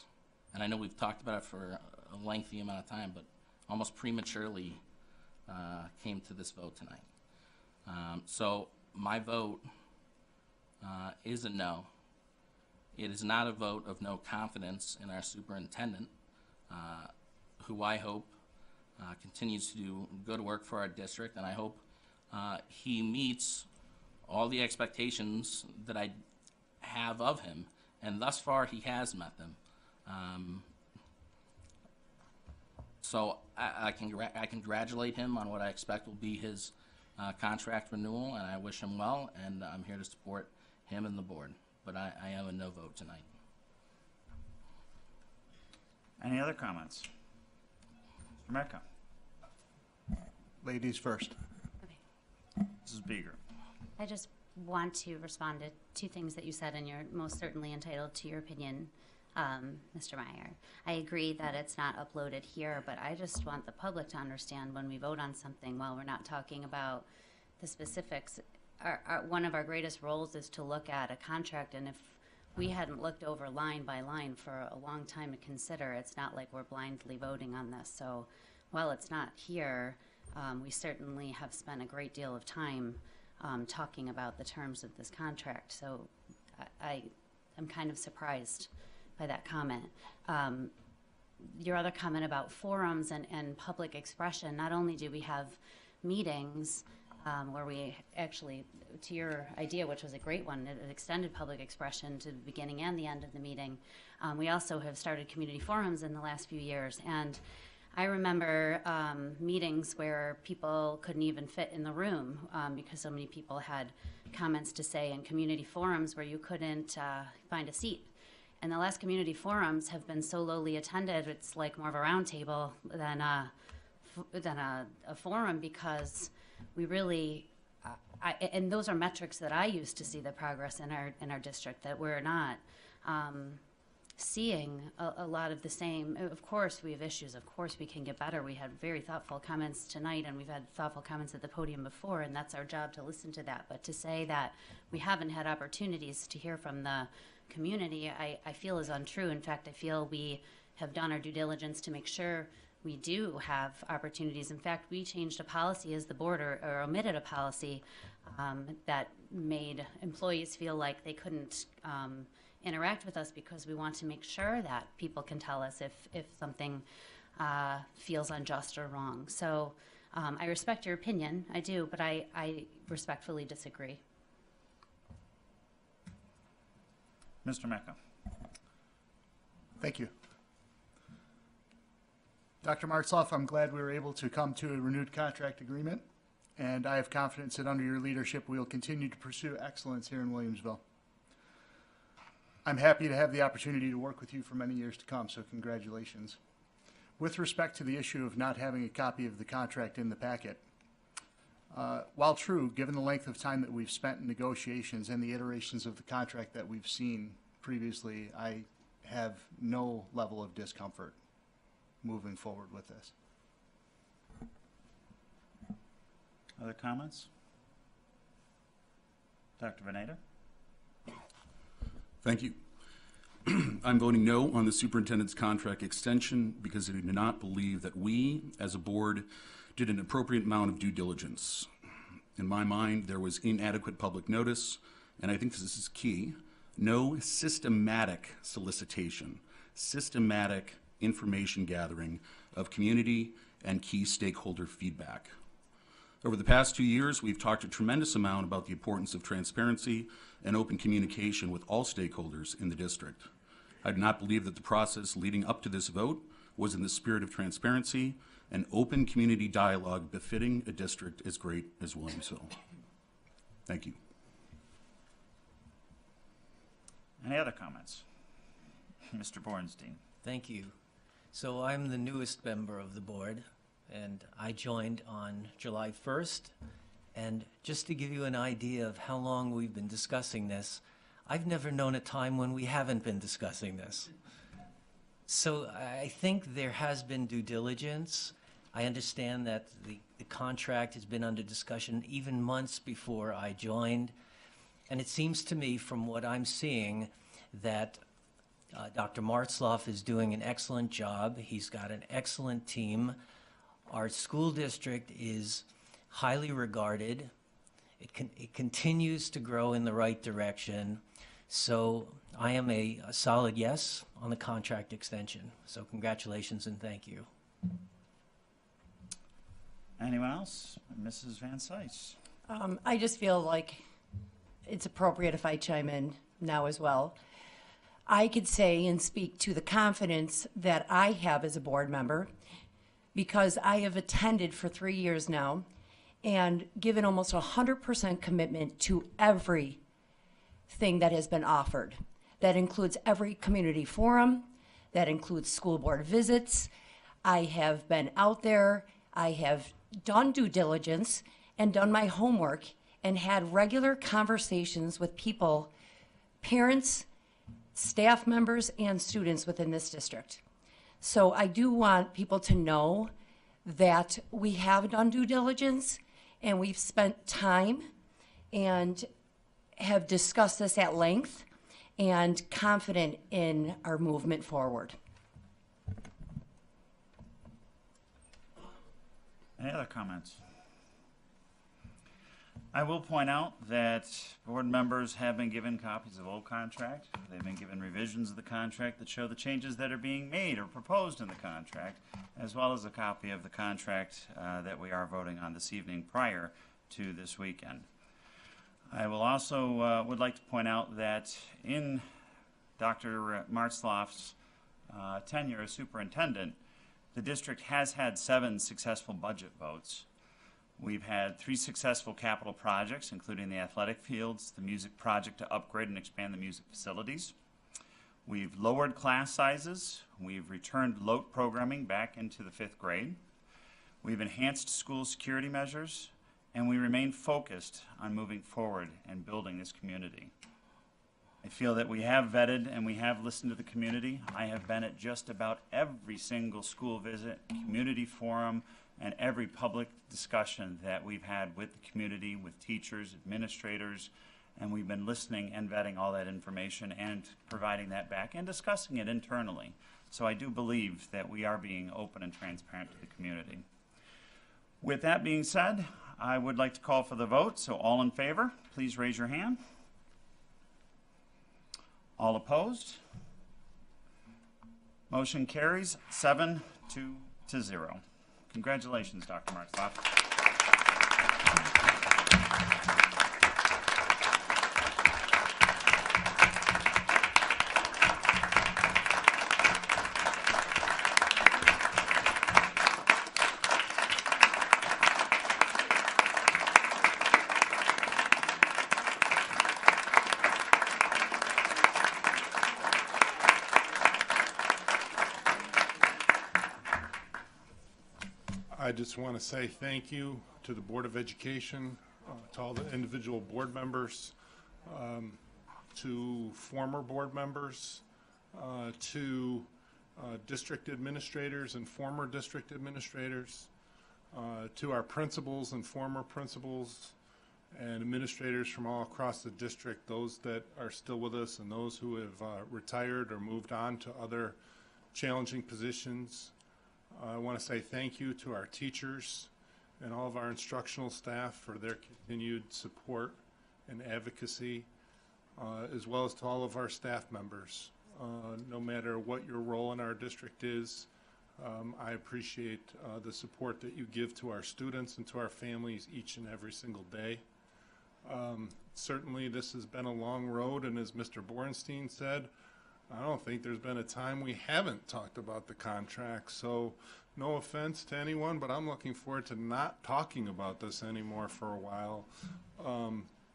C: and I know we've talked about it for a lengthy amount of time, but almost prematurely came to this vote tonight. So my vote is a no. It is not a vote of no confidence in our superintendent, who I hope continues to do good work for our district, and I hope he meets all the expectations that I have of him, and thus far he has met them. So I congratulate him on what I expect will be his contract renewal, and I wish him well, and I'm here to support him and the board. But I am a no vote tonight.
B: Any other comments? Mr. Mecca.
I: Ladies first.
B: Mrs. Beeger.
J: I just want to respond to 2 things that you said, and you're most certainly entitled to your opinion, Mr. Meyer. I agree that it's not uploaded here, but I just want the public to understand when we vote on something, while we're not talking about the specifics, one of our greatest roles is to look at a contract, and if we hadn't looked over line by line for a long time to consider, it's not like we're blindly voting on this. So while it's not here, we certainly have spent a great deal of time talking about the terms of this contract. So I'm kind of surprised by that comment. Your other comment about forums and public expression, not only do we have meetings where we actually, to your idea, which was a great one, it extended public expression to the beginning and the end of the meeting. We also have started community forums in the last few years, and I remember meetings where people couldn't even fit in the room because so many people had comments to say, and community forums where you couldn't find a seat. And the last community forums have been so lowly attended, it's like more of a round table than a forum, because we really, and those are metrics that I use to see the progress in our district, that we're not seeing a lot of the same. Of course we have issues, of course we can get better. We had very thoughtful comments tonight, and we've had thoughtful comments at the podium before, and that's our job to listen to that. But to say that we haven't had opportunities to hear from the community, I feel is untrue. In fact, I feel we have done our due diligence to make sure we do have opportunities. In fact, we changed a policy as the board, or omitted a policy that made employees feel like they couldn't interact with us, because we want to make sure that people can tell us if something feels unjust or wrong. So I respect your opinion, I do, but I respectfully disagree.
B: Mr. Mecca.
I: Thank you. Dr. Martzloff, I'm glad we were able to come to a renewed contract agreement, and I have confidence that under your leadership we will continue to pursue excellence here in Williamsville. I'm happy to have the opportunity to work with you for many years to come, so congratulations. With respect to the issue of not having a copy of the contract in the packet, while true, given the length of time that we've spent in negotiations and the iterations of the contract that we've seen previously, I have no level of discomfort moving forward with this.
B: Other comments? Dr. Veneta?
T: Thank you. I'm voting no on the superintendent's contract extension because I do not believe that we, as a board, did an appropriate amount of due diligence. In my mind, there was inadequate public notice, and I think this is key, no systematic solicitation, systematic information gathering of community and key stakeholder feedback. Over the past 2 years, we've talked a tremendous amount about the importance of transparency and open communication with all stakeholders in the district. I do not believe that the process leading up to this vote was in the spirit of transparency and open community dialogue befitting a district as great as Williamsville. Thank you.
B: Any other comments? Mr. Bornstein.
N: Thank you. So I'm the newest member of the board, and I joined on July 1st. And just to give you an idea of how long we've been discussing this, I've never known a time when we haven't been discussing this. So I think there has been due diligence. I understand that the contract has been under discussion even months before I joined. And it seems to me, from what I'm seeing, that Dr. Martzloff is doing an excellent job. He's got an excellent team. Our school district is highly regarded. It continues to grow in the right direction. So I am a solid yes on the contract extension. So congratulations and thank you.
B: Anyone else? Mrs. Van Cise.
A: I just feel like it's appropriate if I chime in now as well. I could say and speak to the confidence that I have as a board member, because I have attended for 3 years now and given almost 100% commitment to everything that has been offered. That includes every community forum, that includes school board visits. I have been out there, I have done due diligence and done my homework and had regular conversations with people, parents, staff members, and students within this district. So I do want people to know that we have done due diligence and we've spent time and have discussed this at length and confident in our movement forward.
B: Any other comments? I will point out that board members have been given copies of old contract. They've been given revisions of the contract that show the changes that are being made or proposed in the contract, as well as a copy of the contract that we are voting on this evening prior to this weekend. I will also would like to point out that in Dr. Martzloff's tenure as superintendent, the district has had 7 successful budget votes. We've had 3 successful capital projects, including the athletic fields, the music project to upgrade and expand the music facilities. We've lowered class sizes. We've returned LOTE programming back into the 5th grade. We've enhanced school security measures, and we remain focused on moving forward and building this community. I feel that we have vetted and we have listened to the community. I have been at just about every single school visit, community forum, and every public discussion that we've had with the community, with teachers, administrators, and we've been listening and vetting all that information and providing that back and discussing it internally. So I do believe that we are being open and transparent to the community. With that being said, I would like to call for the vote. So all in favor, please raise your hand. All opposed? Motion carries 7-0. Congratulations, Dr. Martzloff.
D: I just want to say thank you to the Board of Education, to all the individual board members, to former board members, to district administrators and former district administrators, to our principals and former principals and administrators from all across the district, those that are still with us and those who have retired or moved on to other challenging positions. I want to say thank you to our teachers and all of our instructional staff for their continued support and advocacy, as well as to all of our staff members. No matter what your role in our district is, I appreciate the support that you give to our students and to our families each and every single day. Certainly this has been a long road, and as Mr. Bornstein said, I don't think there's been a time we haven't talked about the contract. So no offense to anyone, but I'm looking forward to not talking about this anymore for a while.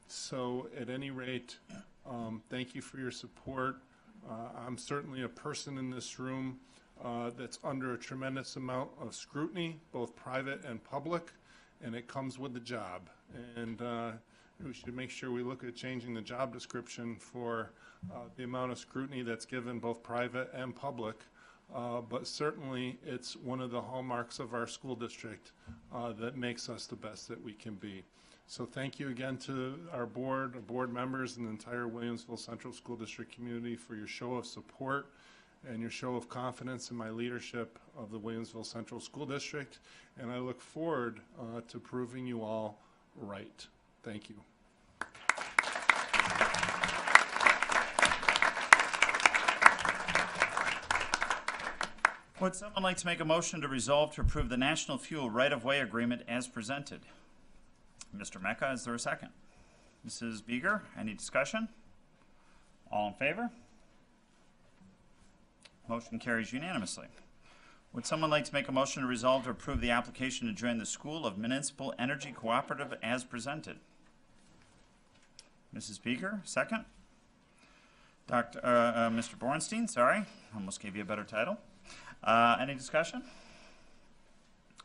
D: So at any rate, thank you for your support. I'm certainly a person in this room that's under a tremendous amount of scrutiny, both private and public, and it comes with the job. And we should make sure we look at changing the job description for the amount of scrutiny that's given both private and public. But certainly it's one of the hallmarks of our school district that makes us the best that we can be. So thank you again to our board members, and the entire Williamsville Central School District community for your show of support and your show of confidence in my leadership of the Williamsville Central School District. And I look forward to proving you all right. Thank you.
B: Would someone like to make a motion to resolve to approve the National Fuel Right-of-Way Agreement as presented? Mr. Mecca, is there a second? Mrs. Beeger, any discussion? All in favor? Motion carries unanimously. Would someone like to make a motion to resolve to approve the application to join the School of Municipal Energy Cooperative as presented? Mrs. Beeger, second. Mr. Bornstein, sorry, almost gave you a better title. Any discussion?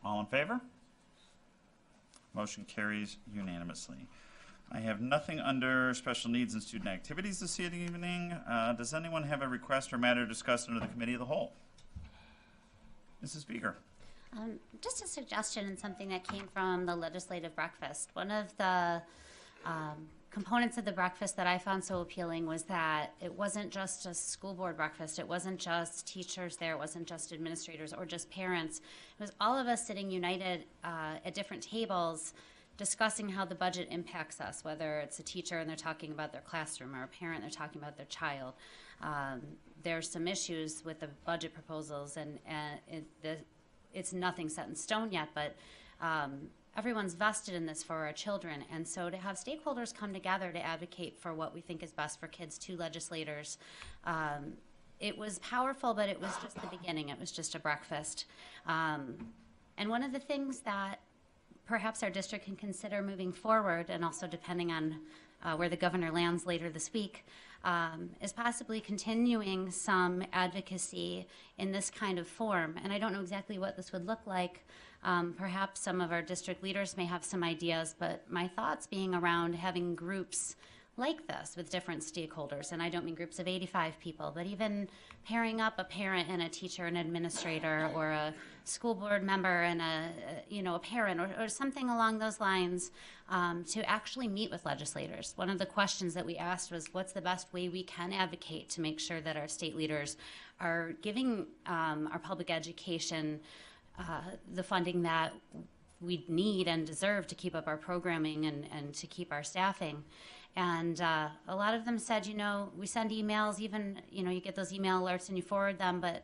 B: All in favor? Motion carries unanimously. I have nothing under special needs and student activities this evening. Does anyone have a request or matter discussed under the committee of the whole? Mrs. Beeger.
J: Just a suggestion and something that came from the legislative breakfast. One of the components of the breakfast that I found so appealing was that it wasn't just a school board breakfast. It wasn't just teachers there. It wasn't just administrators or just parents. It was all of us sitting united at different tables discussing how the budget impacts us, whether it's a teacher and they're talking about their classroom or a parent, they're talking about their child. There's some issues with the budget proposals, and it's nothing set in stone yet, but everyone's vested in this for our children. And so to have stakeholders come together to advocate for what we think is best for kids, two legislators, it was powerful, but it was just the beginning. It was just a breakfast. And one of the things that perhaps our district can consider moving forward, and also depending on where the governor lands later this week, is possibly continuing some advocacy in this kind of form. And I don't know exactly what this would look like. Perhaps some of our district leaders may have some ideas, but my thoughts being around having groups like this with different stakeholders, and I don't mean groups of 85 people, but even pairing up a parent and a teacher and administrator, or a school board member and a parent, or something along those lines, to actually meet with legislators. One of the questions that we asked was, what's the best way we can advocate to make sure that our state leaders are giving our public education the funding that we need and deserve to keep up our programming and to keep our staffing. And a lot of them said, we send emails, even, you get those email alerts and you forward them, but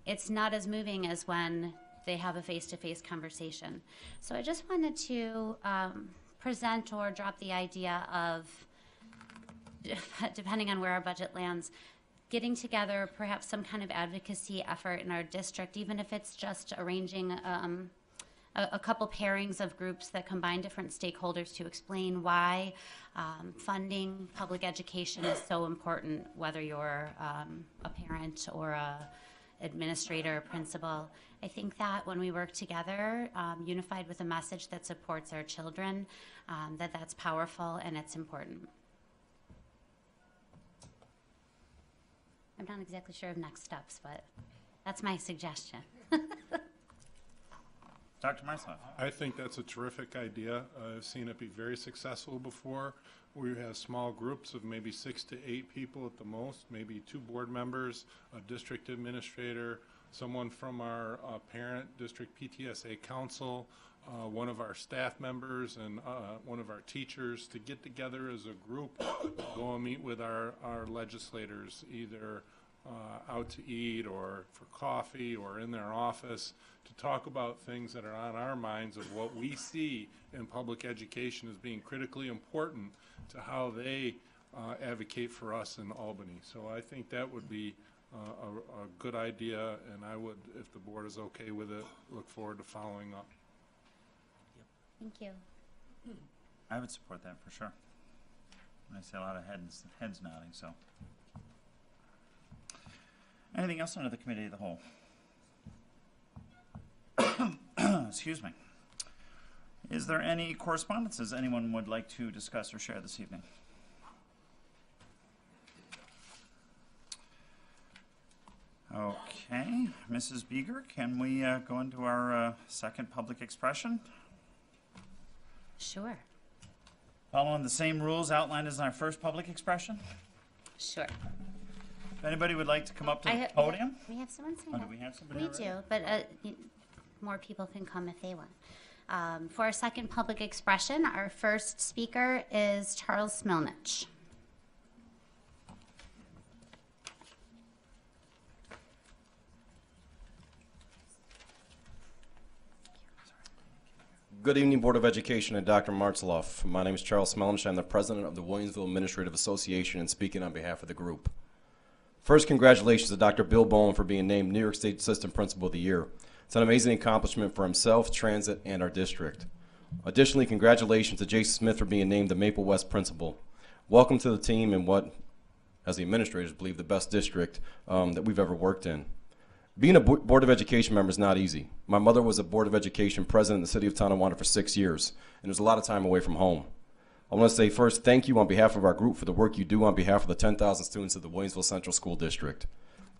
J: it's not as moving as when they have a face-to-face conversation. So I just wanted to present or drop the idea of, depending on where our budget lands, getting together perhaps some kind of advocacy effort in our district, even if it's just arranging a couple pairings of groups that combine different stakeholders to explain why funding public education is so important, whether you're a parent or a administrator, principal. I think that when we work together, unified with a message that supports our children, that's powerful and it's important. I'm not exactly sure of next steps, but that's my suggestion.
B: Dr. Martha.
D: I think that's a terrific idea. I've seen it be very successful before. We have small groups of maybe 6 to 8 people at the most, maybe 2 board members, a district administrator, someone from our parent district PTSA council, one of our staff members, and one of our teachers to get together as a group, go and meet with our legislators, either out to eat or for coffee or in their office, to talk about things that are on our minds of what we see in public education as being critically important to how they advocate for us in Albany. So I think that would be a good idea, and I would, if the board is okay with it, look forward to following up.
J: Thank you.
B: I would support that for sure. I see a lot of heads nodding, so. Anything else under the committee of the whole? Excuse me. Is there any correspondences anyone would like to discuss or share this evening? Okay, Mrs. Beeger, can we go into our second public expression?
J: Sure.
B: Following the same rules outlined as in our first public expression?
J: Sure.
B: If anybody would like to come up to the podium?
J: We have someone signed up.
B: Do we have somebody
J: We
B: already?
J: do, but more people can come if they want. For our second public expression, our first speaker is Charles Smilnich.
U: Good evening, Board of Education and Dr. Martzloff. My name is Charles Smilnich. I'm the president of the Williamsville Administrative Association and speaking on behalf of the group. First, congratulations to Dr. Bill Bowen for being named New York State Assistant Principal of the Year. It's an amazing accomplishment for himself, Transit, and our district. Additionally, congratulations to Jason Smith for being named the Maple West Principal. Welcome to the team in what, as the administrators believe, the best district that we've ever worked in. Being a Board of Education member is not easy. My mother was a Board of Education president in the city of Tonawanda for 6 years, and there's a lot of time away from home. I want to say first, thank you on behalf of our group for the work you do on behalf of the 10,000 students of the Williamsville Central School District.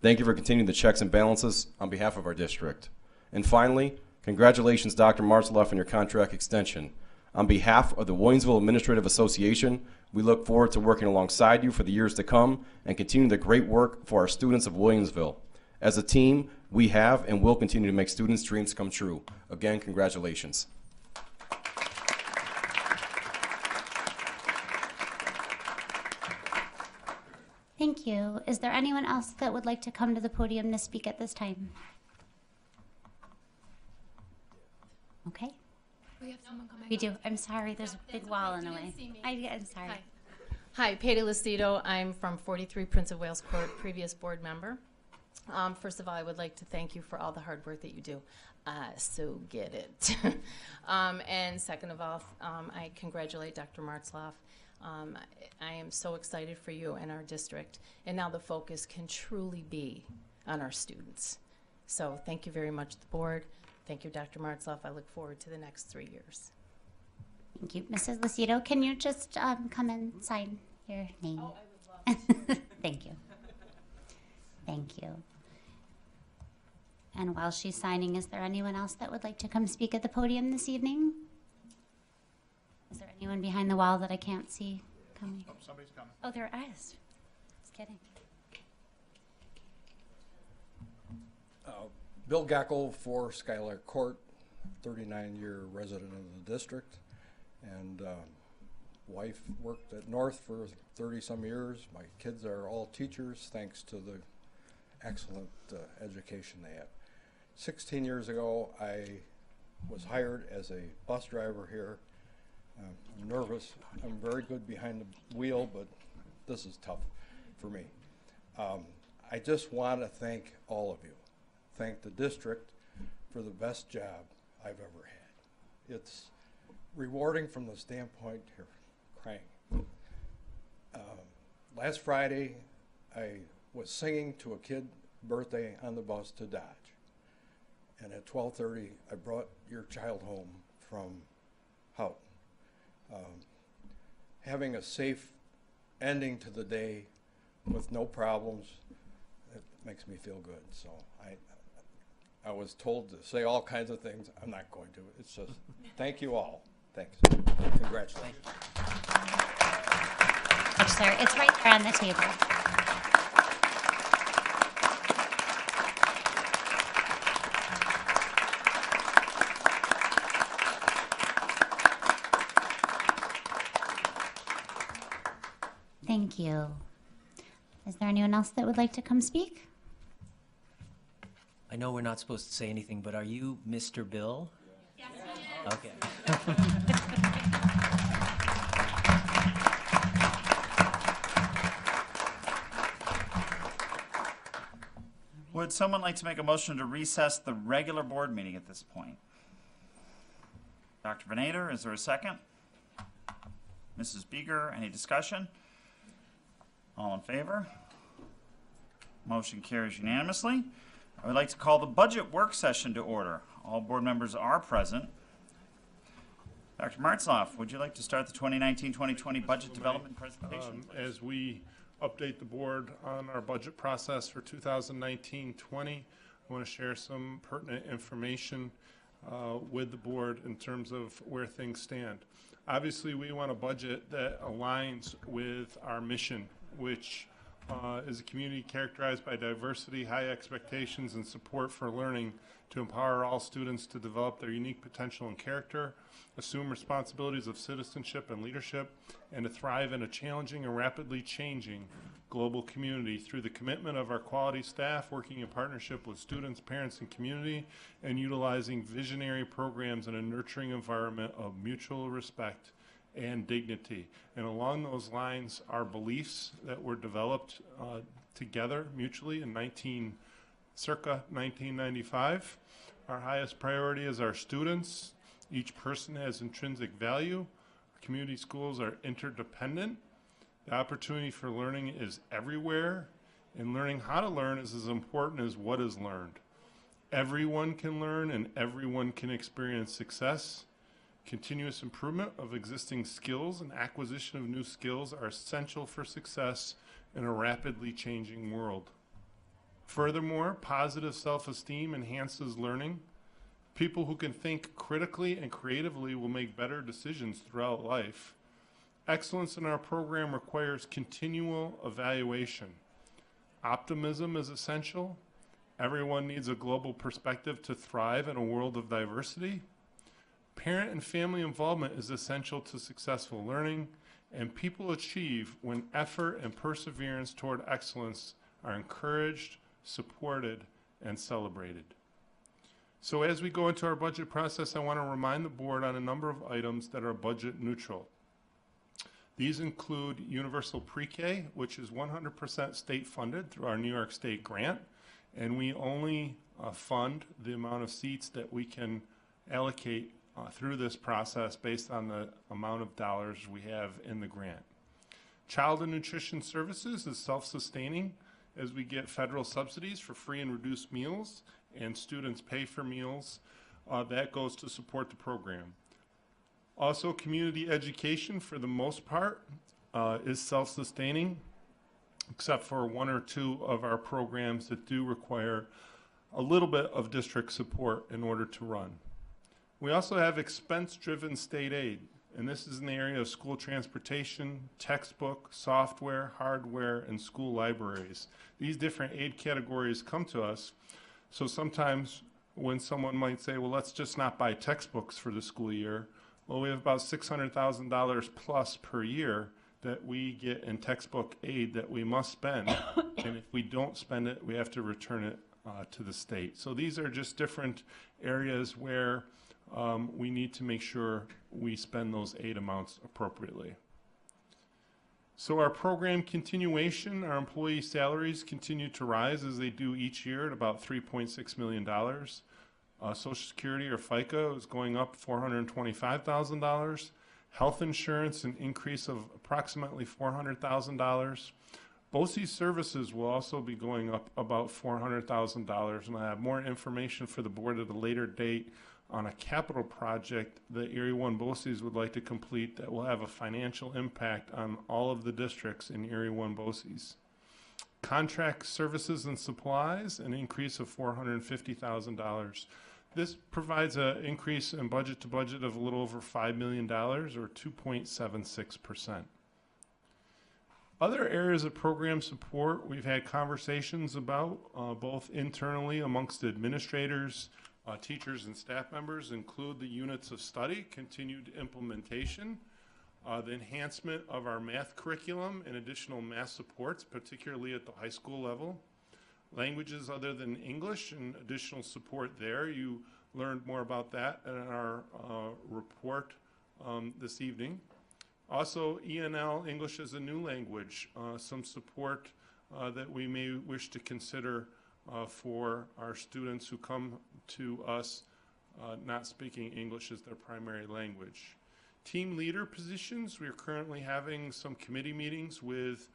U: Thank you for continuing the checks and balances on behalf of our district. And finally, congratulations, Dr. Martzloff, on your contract extension. On behalf of the Williamsville Administrative Association, we look forward to working alongside you for the years to come and continue the great work for our students of Williamsville. As a team, we have and will continue to make students' dreams come true. Again, congratulations.
J: Thank you. Is there anyone else that would like to come to the podium to speak at this time? Okay.
H: We have someone coming.
J: We do. I'm sorry. There's a big wall in the way. I'm sorry.
E: Hi. Hi, Patty Lucido. I'm from 43 Prince of Wales Court, previous board member. First of all, I would like to thank you for all the hard work that you do. So get it. And second of all, I congratulate Dr. Martzloff. I am so excited for you and our district. And now the focus can truly be on our students. So thank you very much, the board. Thank you, Dr. Martzloff. I look forward to the next 3 years.
J: Thank you. Mrs. Lucido, can you just come and sign your name?
E: Oh, I would love to.
J: Thank you. Thank you. And while she's signing, is there anyone else that would like to come speak at the podium this evening? Is there anyone behind the wall that I can't see coming?
Q: Oh, somebody's coming.
J: Oh, there is. Just kidding.
V: Bill Gackel for Skylark Court, 39-year resident of the district, and wife worked at North for 30-some years. My kids are all teachers thanks to the excellent education they had. 16 years ago, I was hired as a bus driver here. I'm nervous. I'm very good behind the wheel, but this is tough for me. I just want to thank all of you. Thank the district for the best job I've ever had. It's rewarding from the standpoint, here, crying. Last Friday, I was singing to a kid's birthday on the bus to Dodge. And at 12:30, I brought your child home from Houghton. Having a safe ending to the day with no problems, it makes me feel good. So I was told to say all kinds of things. I'm not going to. It's just, thank you all. Thanks. Congratulations.
J: Thanks, sir. It's right there on the table. Thank you. Is there anyone else that would like to come speak?
N: I know we're not supposed to say anything, but are you Mr. Bill?
H: Yes, he is.
N: Okay.
B: Would someone like to make a motion to recess the regular board meeting at this point? Dr. Venator, is there a second? Mrs. Beeger, any discussion? All in favor? Motion carries unanimously. I would like to call the budget work session to order. All board members are present. Dr. Martzloff, would you like to start the 2019-2020 budget development presentation?
D: As we update the board on our budget process for 2019-20, I want to share some pertinent information with the board in terms of where things stand. Obviously, we want a budget that aligns with our mission, which is a community characterized by diversity, high expectations, and support for learning to empower all students to develop their unique potential and character, assume responsibilities of citizenship and leadership, and to thrive in a challenging and rapidly changing global community through the commitment of our quality staff working in partnership with students, parents, and community, and utilizing visionary programs in a nurturing environment of mutual respect and dignity. And along those lines, our beliefs that were developed together mutually in circa 1995. Our highest priority is our students. Each person has intrinsic value. Community schools are interdependent. The opportunity for learning is everywhere, and learning how to learn is as important as what is learned. Everyone can learn and everyone can experience success. Continuous improvement of existing skills and acquisition of new skills are essential for success in a rapidly changing world. Furthermore, positive self-esteem enhances learning. People who can think critically and creatively will make better decisions throughout life. Excellence in our program requires continual evaluation. Optimism is essential. Everyone needs a global perspective to thrive in a world of diversity. Parent and family involvement is essential to successful learning, and people achieve when effort and perseverance toward excellence are encouraged, supported, and celebrated. So as we go into our budget process, I want to remind the board on a number of items that are budget neutral. These include universal pre-K, which is 100% state funded through our New York State grant, and we only fund the amount of seats that we can allocate through this process based on the amount of dollars we have in the grant. Child and nutrition services is self-sustaining as we get federal subsidies for free and reduced meals, and students pay for meals. That goes to support the program. Also, community education, for the most part, is self-sustaining, except for one or two of our programs that do require a little bit of district support in order to run. We also have expense-driven state aid, and this is in the area of school transportation, textbook, software, hardware, and school libraries. These different aid categories come to us, so sometimes when someone might say, well, let's just not buy textbooks for the school year, well, we have about $600,000 plus per year that we get in textbook aid that we must spend, and if we don't spend it, we have to return it to the state. So these are just different areas where we need to make sure we spend those aid amounts appropriately. So our program continuation, our employee salaries continue to rise as they do each year at about $3.6 million. Social Security or FICA is going up $425,000. Health insurance, an increase of approximately $400,000. BOCES services will also be going up about $400,000, and I have more information for the board at a later date on a capital project that Erie 1 BOCES would like to complete that will have a financial impact on all of the districts in Erie 1 BOCES. Contract services and supplies, an increase of $450,000. This provides an increase in budget to budget of a little over $5 million, or 2.76%. Other areas of program support we've had conversations about, both internally amongst administrators, teachers and staff members, include the units of study, continued implementation, the enhancement of our math curriculum and additional math supports, particularly at the high school level. Languages other than English and additional support there. You learned more about that in our report this evening. Also, ENL, English as a new language, some support that we may wish to consider for our students who come to us not speaking English as their primary language. Team leader positions, we are currently having some committee meetings with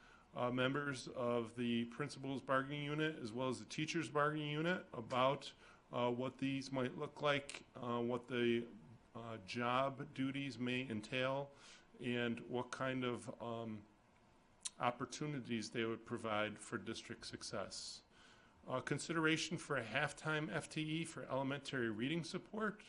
D: members of the principal's bargaining unit as well as the teacher's bargaining unit about what these might look like, what the job duties may entail, and what kind of opportunities they would provide for district success. Consideration for a half-time FTE for elementary reading support.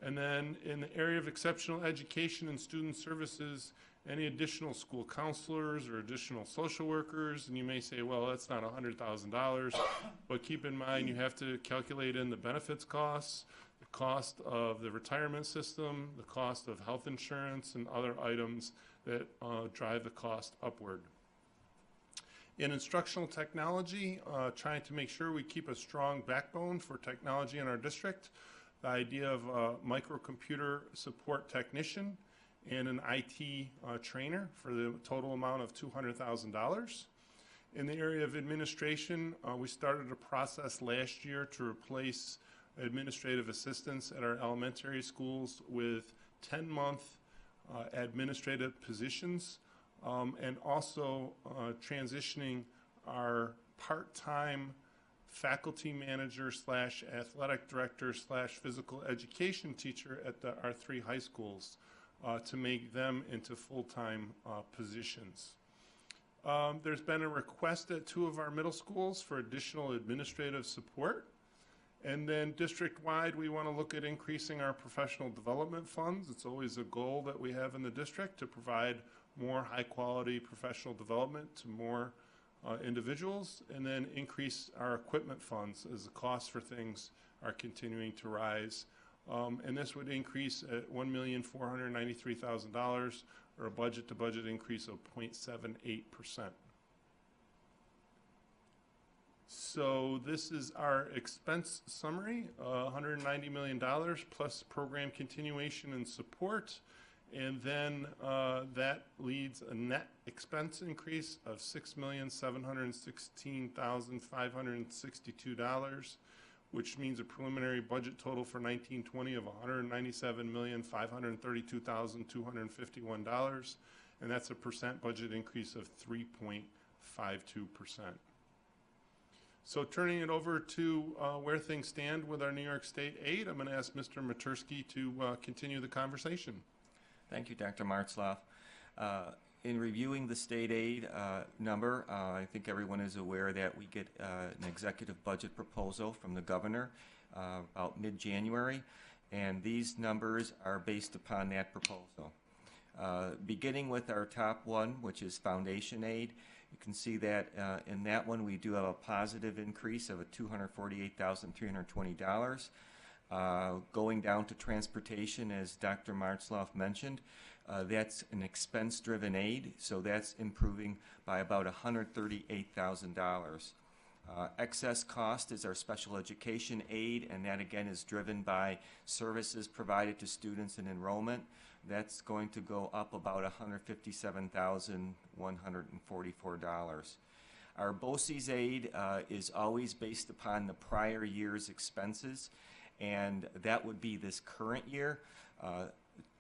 D: And then in the area of exceptional education and student services, any additional school counselors or additional social workers. And you may say, well, that's not $100,000, but keep in mind you have to calculate in the benefits costs, the cost of the retirement system, the cost of health insurance, and other items that drive the cost upward. In instructional technology, trying to make sure we keep a strong backbone for technology in our district. The idea of a microcomputer support technician and an IT trainer for the total amount of $200,000. In the area of administration, we started a process last year to replace administrative assistants at our elementary schools with 10-month administrative positions, and also transitioning our part-time faculty manager slash athletic director slash physical education teacher at our 3 high schools to make them into full-time positions. There's been a request at 2 of our middle schools for additional administrative support. And then district-wide, we want to look at increasing our professional development funds. It's always a goal that we have in the district to provide more high-quality professional development to more individuals, and then increase our equipment funds as the costs for things are continuing to rise. And this would increase at $1,493,000, or a budget-to-budget increase of 0.78%. So this is our expense summary, $190 million plus program continuation and support. And then that leads a net expense increase of $6,716,562, which means a preliminary budget total for 1920 of $197,532,251. And that's a percent budget increase of 3.52%. So turning it over to where things stand with our New York State aid, I'm going to ask Mr. Matursky to continue the conversation.
F: Thank you, Dr. Martzloff. In reviewing the state aid number, I think everyone is aware that we get an executive budget proposal from the governor about mid-January, and these numbers are based upon that proposal. Beginning with our top one, which is foundation aid, you can see that in that one we do have a positive increase of $248,320. Going down to transportation, as Dr. Martzloff mentioned, that's an expense-driven aid, so that's improving by about $138,000. Excess cost is our special education aid, and that again is driven by services provided to students and enrollment. That's going to go up about $157,144. Our BOCES aid is always based upon the prior year's expenses, and that would be this current year.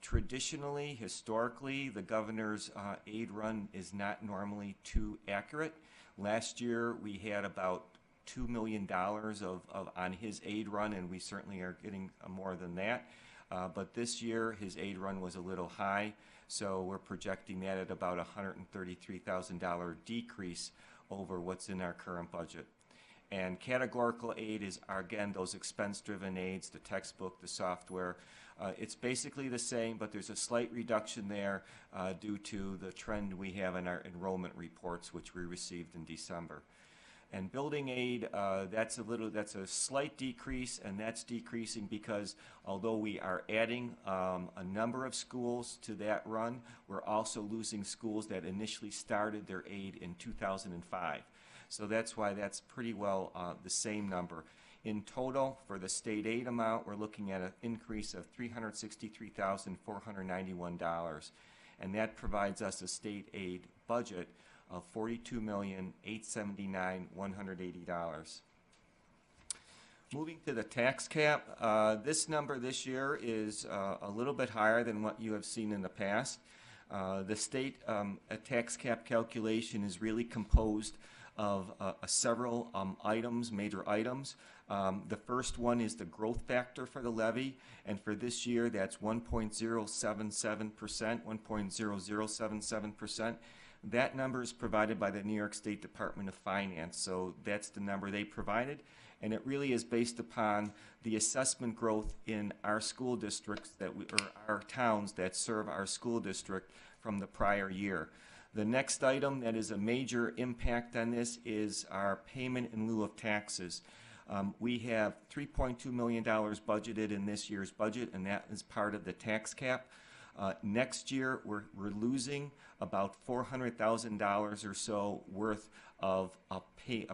F: Traditionally, historically, the governor's aid run is not normally too accurate. Last year, we had about $2 million on his aid run, and we certainly are getting more than that. But this year, his aid run was a little high, so we're projecting that at about a $133,000 decrease over what's in our current budget. And categorical aid is, again, those expense-driven aids, the textbook, the software. It's basically the same, but there's a slight reduction there due to the trend we have in our enrollment reports, which we received in December. And building aid, that's a slight decrease, and that's decreasing because although we are adding a number of schools to that run, we're also losing schools that initially started their aid in 2005. So that's why that's pretty well the same number. In total, for the state aid amount, we're looking at an increase of $363,491, and that provides us a state aid budget of $42,879,180. Moving to the tax cap, this number this year is a little bit higher than what you have seen in the past. The state tax cap calculation is really composed of several items, major items. The first one is the growth factor for the levy, and for this year that's 1.0077%. That number is provided by the New York State Department of Finance, so that's the number they provided, and it really is based upon the assessment growth in our school districts or our towns that serve our school district from the prior year. The next item that is a major impact on this is our payment in lieu of taxes. We have $3.2 million budgeted in this year's budget, and that is part of the tax cap. Next year, we're losing about $400,000 or so worth of a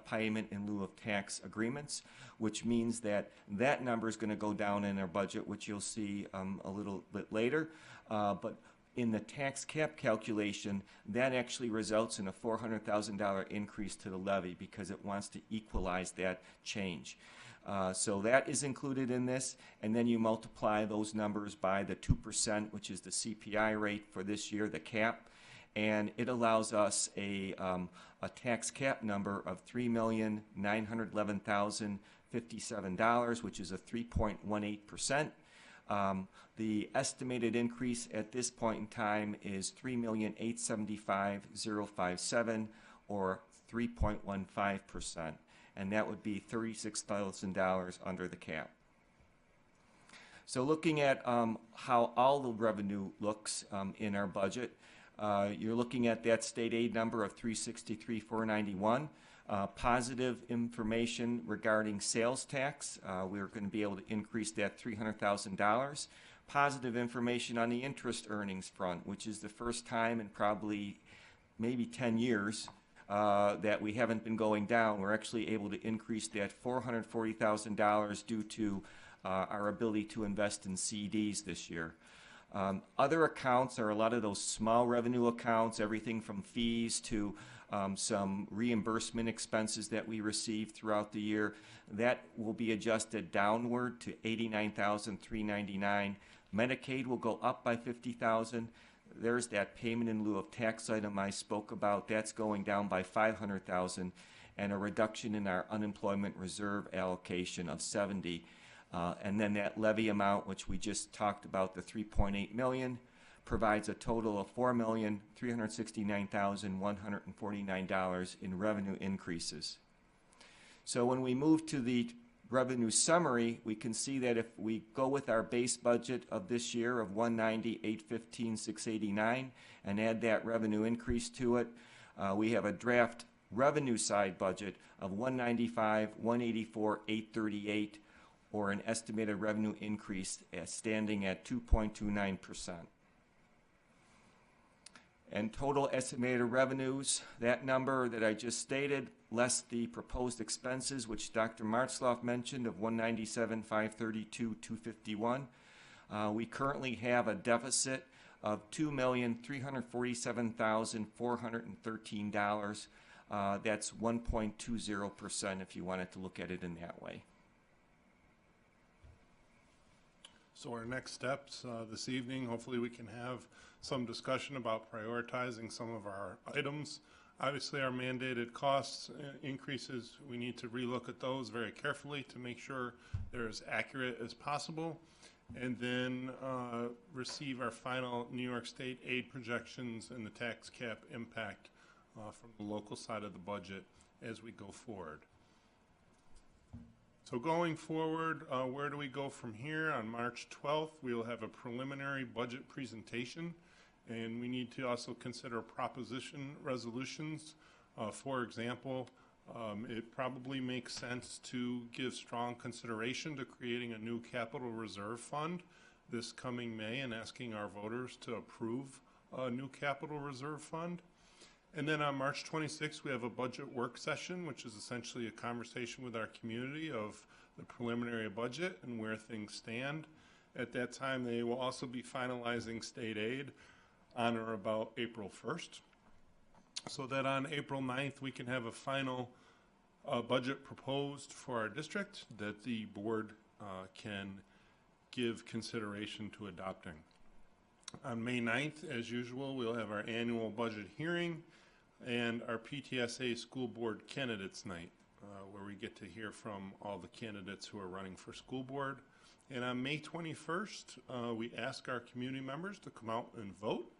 F: payment in lieu of tax agreements, which means that that number is going to go down in our budget, which you'll see a little bit later. But in the tax cap calculation, that actually results in a $400,000 increase to the levy because it wants to equalize that change. So that is included in this, and then you multiply those numbers by the 2%, which is the CPI rate for this year, the cap, and it allows us a tax cap number of $3,911,057, which is a 3.18%. The estimated increase at this point in time is $3,875,057, or 3.15%. And that would be $36,000 under the cap. So looking at how all the revenue looks in our budget, you're looking at that state aid number of $363,491. Positive information regarding sales tax, we're going to be able to increase that $300,000. Positive information on the interest earnings front, which is the first time in probably maybe 10 years that we haven't been going down. We're actually able to increase that $440,000 due to our ability to invest in CDs this year. Other accounts are a lot of those small revenue accounts, everything from fees to some reimbursement expenses that we receive throughout the year. That will be adjusted downward to $89,399. Medicaid will go up by $50,000. There's that payment in lieu of tax item I spoke about. That's going down by $500,000, and a reduction in our unemployment reserve allocation of $70,000. And then that levy amount, which we just talked about, the $3.8 million, provides a total of $4,369,149 in revenue increases. So when we move to the revenue summary, we can see that if we go with our base budget of this year of $190,815,689 and add that revenue increase to it, we have a draft revenue side budget of $195,184,838, or an estimated revenue increase standing at 2.29%. And total estimated revenues, that number that I just stated, less the proposed expenses, which Dr. Martzloff mentioned, of $197,532,251. We currently have a deficit of $2,347,413. That's 1.20% if you wanted to look at it in that way.
D: So our next steps this evening, hopefully we can have some discussion about prioritizing some of our items. Obviously our mandated costs increases, we need to relook at those very carefully to make sure they're as accurate as possible, and then receive our final New York State aid projections and the tax cap impact from the local side of the budget as we go forward. So going forward, where do we go from here? On March 12th, we will have a preliminary budget presentation, and we need to also consider proposition resolutions. For example, it probably makes sense to give strong consideration to creating a new capital reserve fund this coming May and asking our voters to approve a new capital reserve fund. And then on March 26th, we have a budget work session, which is essentially a conversation with our community of the preliminary budget and where things stand. At that time, they will also be finalizing state aid on or about April 1st, so that on April 9th, we can have a final budget proposed for our district that the board can give consideration to adopting. On May 9th, as usual, we'll have our annual budget hearing and our PTSA school board candidates night, where we get to hear from all the candidates who are running for school board. And on May 21st, we ask our community members to come out and vote.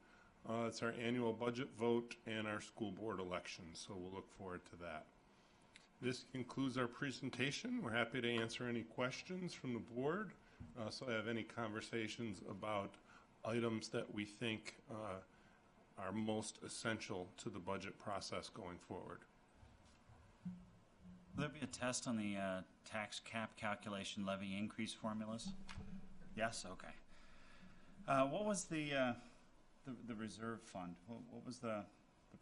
D: It's our annual budget vote and our school board election, so we'll look forward to that. This concludes our presentation. We're happy to answer any questions from the board. Also have any conversations about items that we think are most essential to the budget process going forward.
B: Will there be a test on the tax cap calculation levy increase formulas? Yes, okay. What was the reserve fund? What was the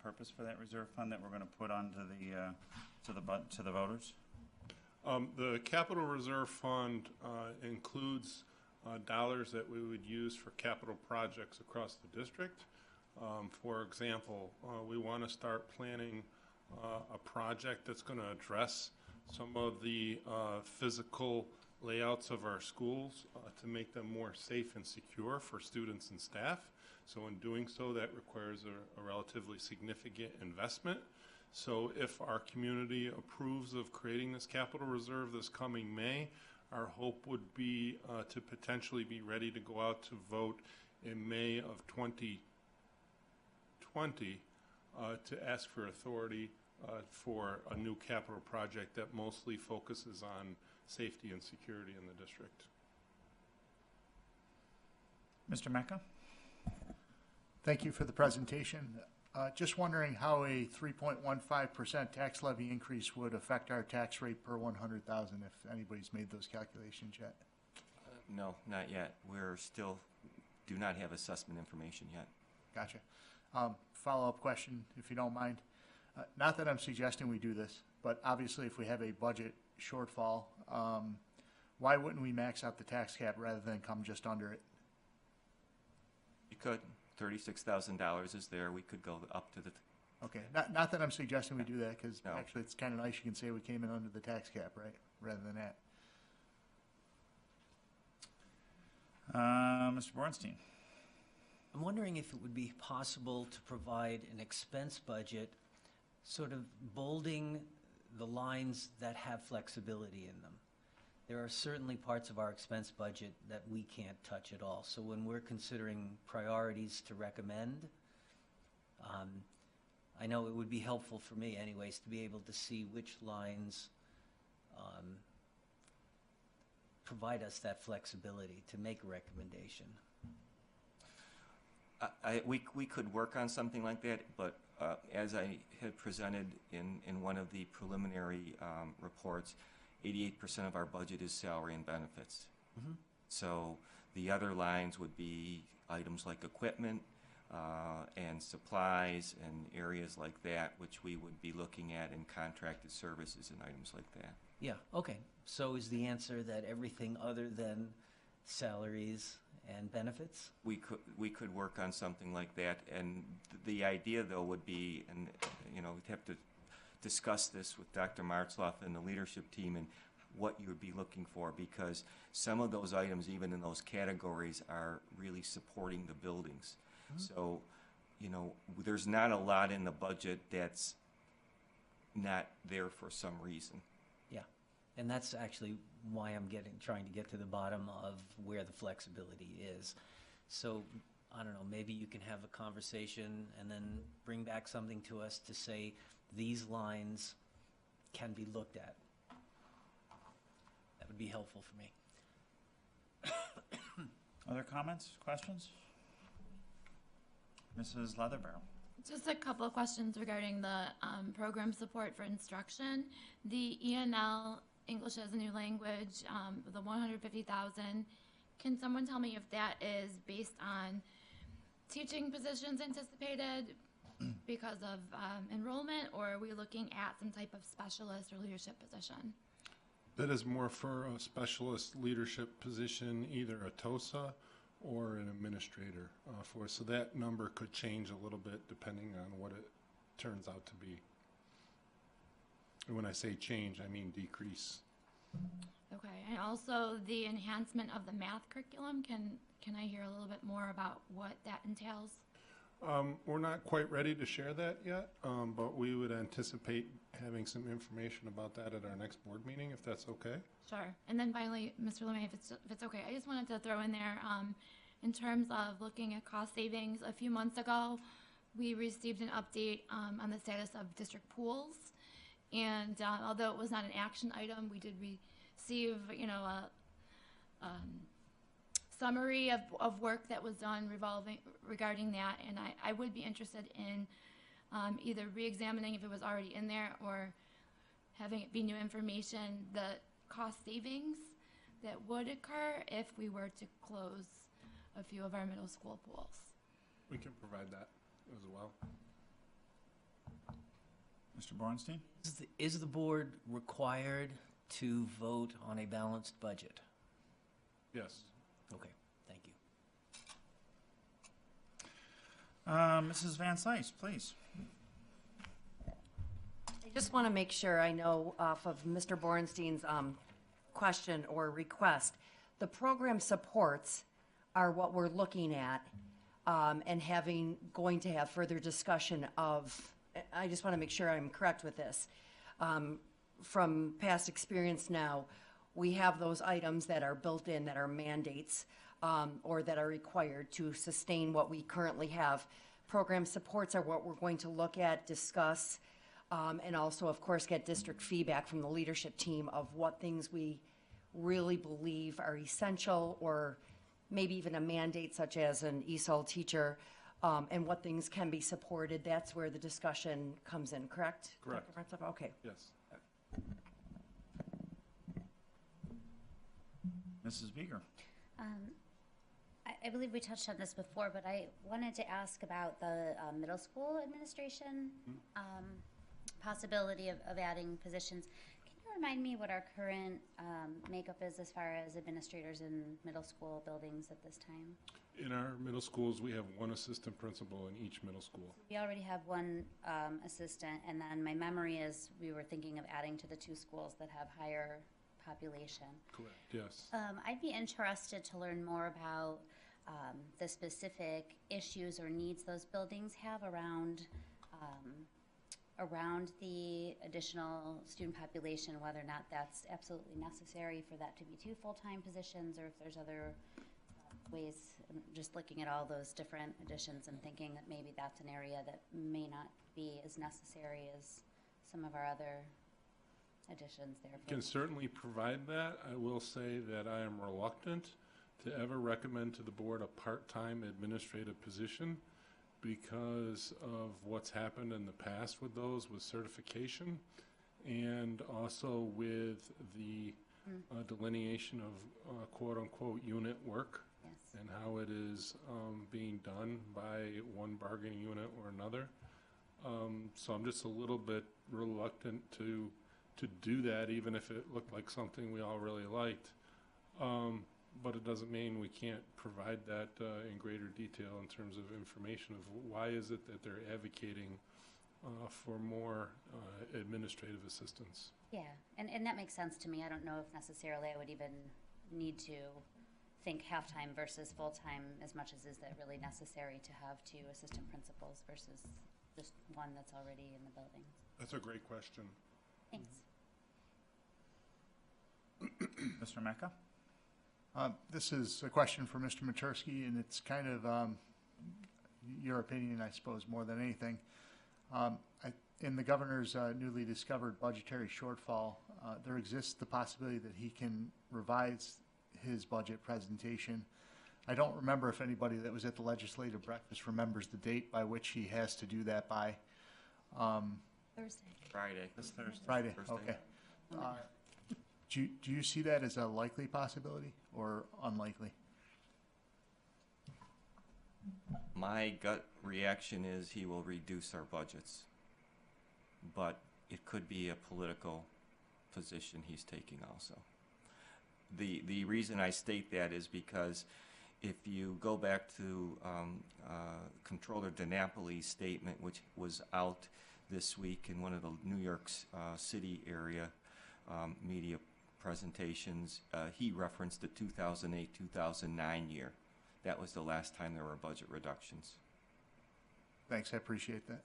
B: purpose for that reserve fund that we're going to put onto to the voters?
D: The capital reserve fund includes dollars that we would use for capital projects across the district. For example, we want to start planning a project that's going to address some of the physical layouts of our schools to make them more safe and secure for students and staff. So in doing so, that requires a relatively significant investment. So if our community approves of creating this capital reserve this coming May, our hope would be to potentially be ready to go out to vote in May of 2020 to ask for authority for a new capital project that mostly focuses on safety and security in the district.
B: Mr. Mecca?
I: Thank you for the presentation. Just wondering how a 3.15% tax levy increase would affect our tax rate per 100,000, if anybody's made those calculations yet.
F: No, not yet. We're still do not have assessment information yet.
I: Gotcha. Follow-up question, if you don't mind. Not that I'm suggesting we do this, but obviously if we have a budget shortfall, why wouldn't we max out the tax cap rather than come just under it?
F: You could. $36,000 is there. We could go up to the.
I: Okay, not that I'm suggesting we do that, because
F: No.
I: actually it's kind of nice you can say we came in under the tax cap, right, rather than that.
B: Mr. Bornstein.
N: I'm wondering if it would be possible to provide an expense budget, sort of bolding the lines that have flexibility in them. There are certainly parts of our expense budget that we can't touch at all. So when we're considering priorities to recommend, I know it would be helpful for me anyways to be able to see which lines provide us that flexibility to make a recommendation.
F: We could work on something like that, but as I had presented in one of the preliminary reports, 88% of our budget is salary and benefits.
N: Mm-hmm.
F: So the other lines would be items like equipment and supplies and areas like that, which we would be looking at in contracted services and items like that.
N: Yeah, okay. So is the answer that everything other than salaries and benefits?
F: We could work on something like that, and the idea though would be, and we'd have to discuss this with Dr. Martzloff and the leadership team and what you would be looking for, because some of those items, even in those categories, are really supporting the buildings.
N: Mm-hmm.
F: So, there's not a lot in the budget that's not there for some reason.
N: Yeah, and that's actually why I'm trying to get to the bottom of where the flexibility is. So, I don't know, maybe you can have a conversation and then bring back something to us to say these lines can be looked at. That would be helpful for me.
B: Other comments, questions? Mrs. Leatherbarrow.
H: Just a couple of questions regarding the program support for instruction. The ENL, English as a New Language, the $150,000. Can someone tell me if that is based on teaching positions anticipated because of enrollment, or are we looking at some type of specialist or leadership position?
D: That is more for a specialist leadership position, either a TOSA or an administrator so that number could change a little bit depending on what it turns out to be. And when I say change, I mean decrease.
H: Okay, and also the enhancement of the math curriculum. Can I hear a little bit more about what that entails?
D: We're not quite ready to share that yet, but we would anticipate having some information about that at our next board meeting, if that's okay.
H: Sure. And then finally, Mr. LeMay, if it's okay, I just wanted to throw in there, in terms of looking at cost savings, a few months ago, we received an update on the status of district pools. And although it was not an action item, we did receive, a summary of work that was done regarding that. And I would be interested in either re-examining if it was already in there or having it be new information, the cost savings that would occur if we were to close a few of our middle school pools.
D: We can provide that as well.
B: Mr. Bornstein?
N: Is the board required to vote on a balanced budget?
D: Yes.
N: Okay, thank you.
B: Mrs. Van Sice, please.
A: I just want to make sure I know off of Mr. Bornstein's question or request, the program supports are what we're looking at and going to have further discussion of. I just want to make sure I'm correct with this. From past experience now, we have those items that are built in that are mandates or that are required to sustain what we currently have. Program supports are what we're going to look at, discuss, and also, of course, get district feedback from the leadership team of what things we really believe are essential or maybe even a mandate such as an ESOL teacher, and what things can be supported. That's where the discussion comes in, correct?
D: Correct.
A: Dr. Martzloff? Okay.
D: Yes.
B: Mrs. Beeger.
J: I believe we touched on this before, but I wanted to ask about the middle school administration. possibility of adding positions. Can you remind me what our current makeup is as far as administrators in middle school buildings at this time?
D: In our middle schools, we have one assistant principal in each middle school.
J: We already have one assistant, and then my memory is we were thinking of adding to the 2 schools that have higher population.
D: Correct, yes.
J: I'd be interested to learn more about the specific issues or needs those buildings have around the additional student population, whether or not that's absolutely necessary for that to be 2 full-time positions, or if there's other ways. Just looking at all those different additions and thinking that maybe that's an area that may not be as necessary as some of our other additions there.
D: Can certainly provide that. I will say that I am reluctant to ever recommend to the board a part-time administrative position because of what's happened in the past with those, with certification, and also with the delineation of quote-unquote unit work.
J: Yes.
D: And how it is being done by one bargaining unit or another. So I'm just a little bit reluctant to do that, even if it looked like something we all really liked. But it doesn't mean we can't provide that in greater detail in terms of information of why is it that they're advocating for more administrative assistance.
J: Yeah, and that makes sense to me. I don't know if necessarily I would even need to think half-time versus full-time as much as is that really necessary to have 2 assistant principals versus just one that's already in the building.
D: That's a great question.
J: Thanks.
B: Mr. Mecca?
I: This is a question for Mr. Matursky, and it's kind of your opinion, I suppose, more than anything. In the governor's newly discovered budgetary shortfall, there exists the possibility that he can revise his budget presentation. I don't remember if anybody that was at the legislative breakfast remembers the date by which he has to do that by.
J: Thursday.
F: Friday.
B: This Thursday.
I: Friday,
F: Thursday.
I: okay. Do you see that as a likely possibility or unlikely?
F: My gut reaction is he will reduce our budgets, but it could be a political position he's taking also. The reason I state that is because if you go back to Controller DiNapoli's statement, which was out this week in one of the New York City area media presentations, he referenced the 2008-2009 year. That was the last time there were budget reductions.
I: Thanks, I appreciate that.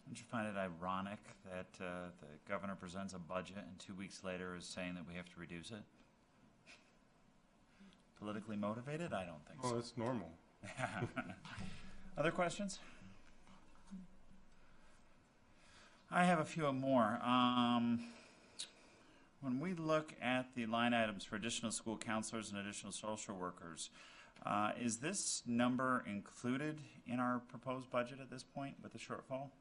B: Don't you find it ironic that the governor presents a budget and 2 weeks later is saying that we have to reduce it? Politically motivated? I don't think so.
D: Oh, that's normal.
B: Other questions? I have a few more. When we look at the line items for additional school counselors and additional social workers, is this number included in our proposed budget at this point with the shortfall?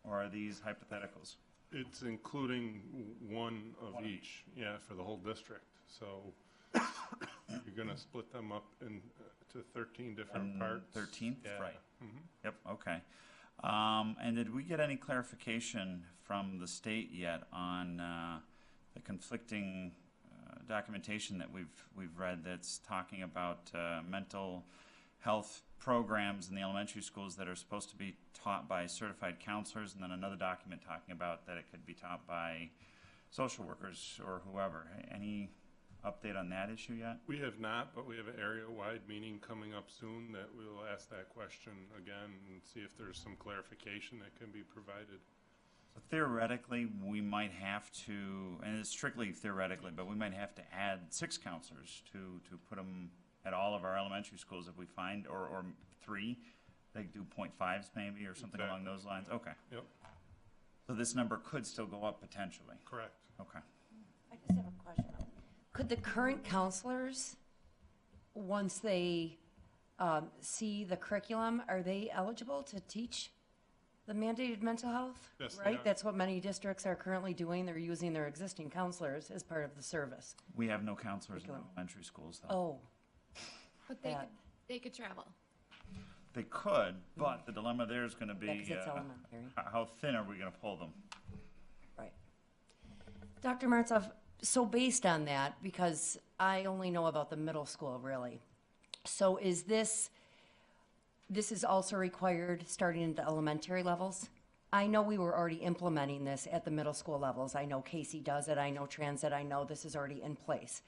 B: Or are these hypotheticals?
D: It's including one of each, yeah, for the whole district. So you're going to split them up into 13 different parts.
B: 13th,
D: yeah.
B: right.
D: Mm-hmm.
B: Yep, okay. And did we get any clarification from the state yet on the conflicting documentation that we've read that's talking about mental health programs in the elementary schools that are supposed to be taught by certified counselors, and then another document talking about that it could be taught by social workers or whoever? Any update on that issue yet?
D: We have not, but we have an area-wide meeting coming up soon that we'll ask that question again and see if there's some clarification that can be provided.
B: So theoretically, we might have to, and it's strictly theoretically, but we might have to add 6 counselors to put them at all of our elementary schools if we find, or 3. They do 0.5s maybe or something along those lines. Okay.
D: Yep.
B: So this number could still go up potentially.
D: Correct.
B: Okay.
O: I just have a question.
A: Could the current counselors, once they see the curriculum, are they eligible to teach the mandated mental health?
D: Yes, they
A: right?
D: are.
A: That's what many districts are currently doing. They're using their existing counselors as part of the service.
B: We have no counselors in elementary schools, though.
A: Oh.
H: But they could travel.
B: They could, but the dilemma there is going to
A: Yeah,
B: be
A: 'cause it's elementary.
B: how thin are we going to pull them?
A: Dr. Martzoff, so based on that, because I only know about the middle school really, so is this is also required starting at the elementary levels? I know we were already implementing this at the middle school levels. I know Casey does it. I know Transit. I know this is already in place.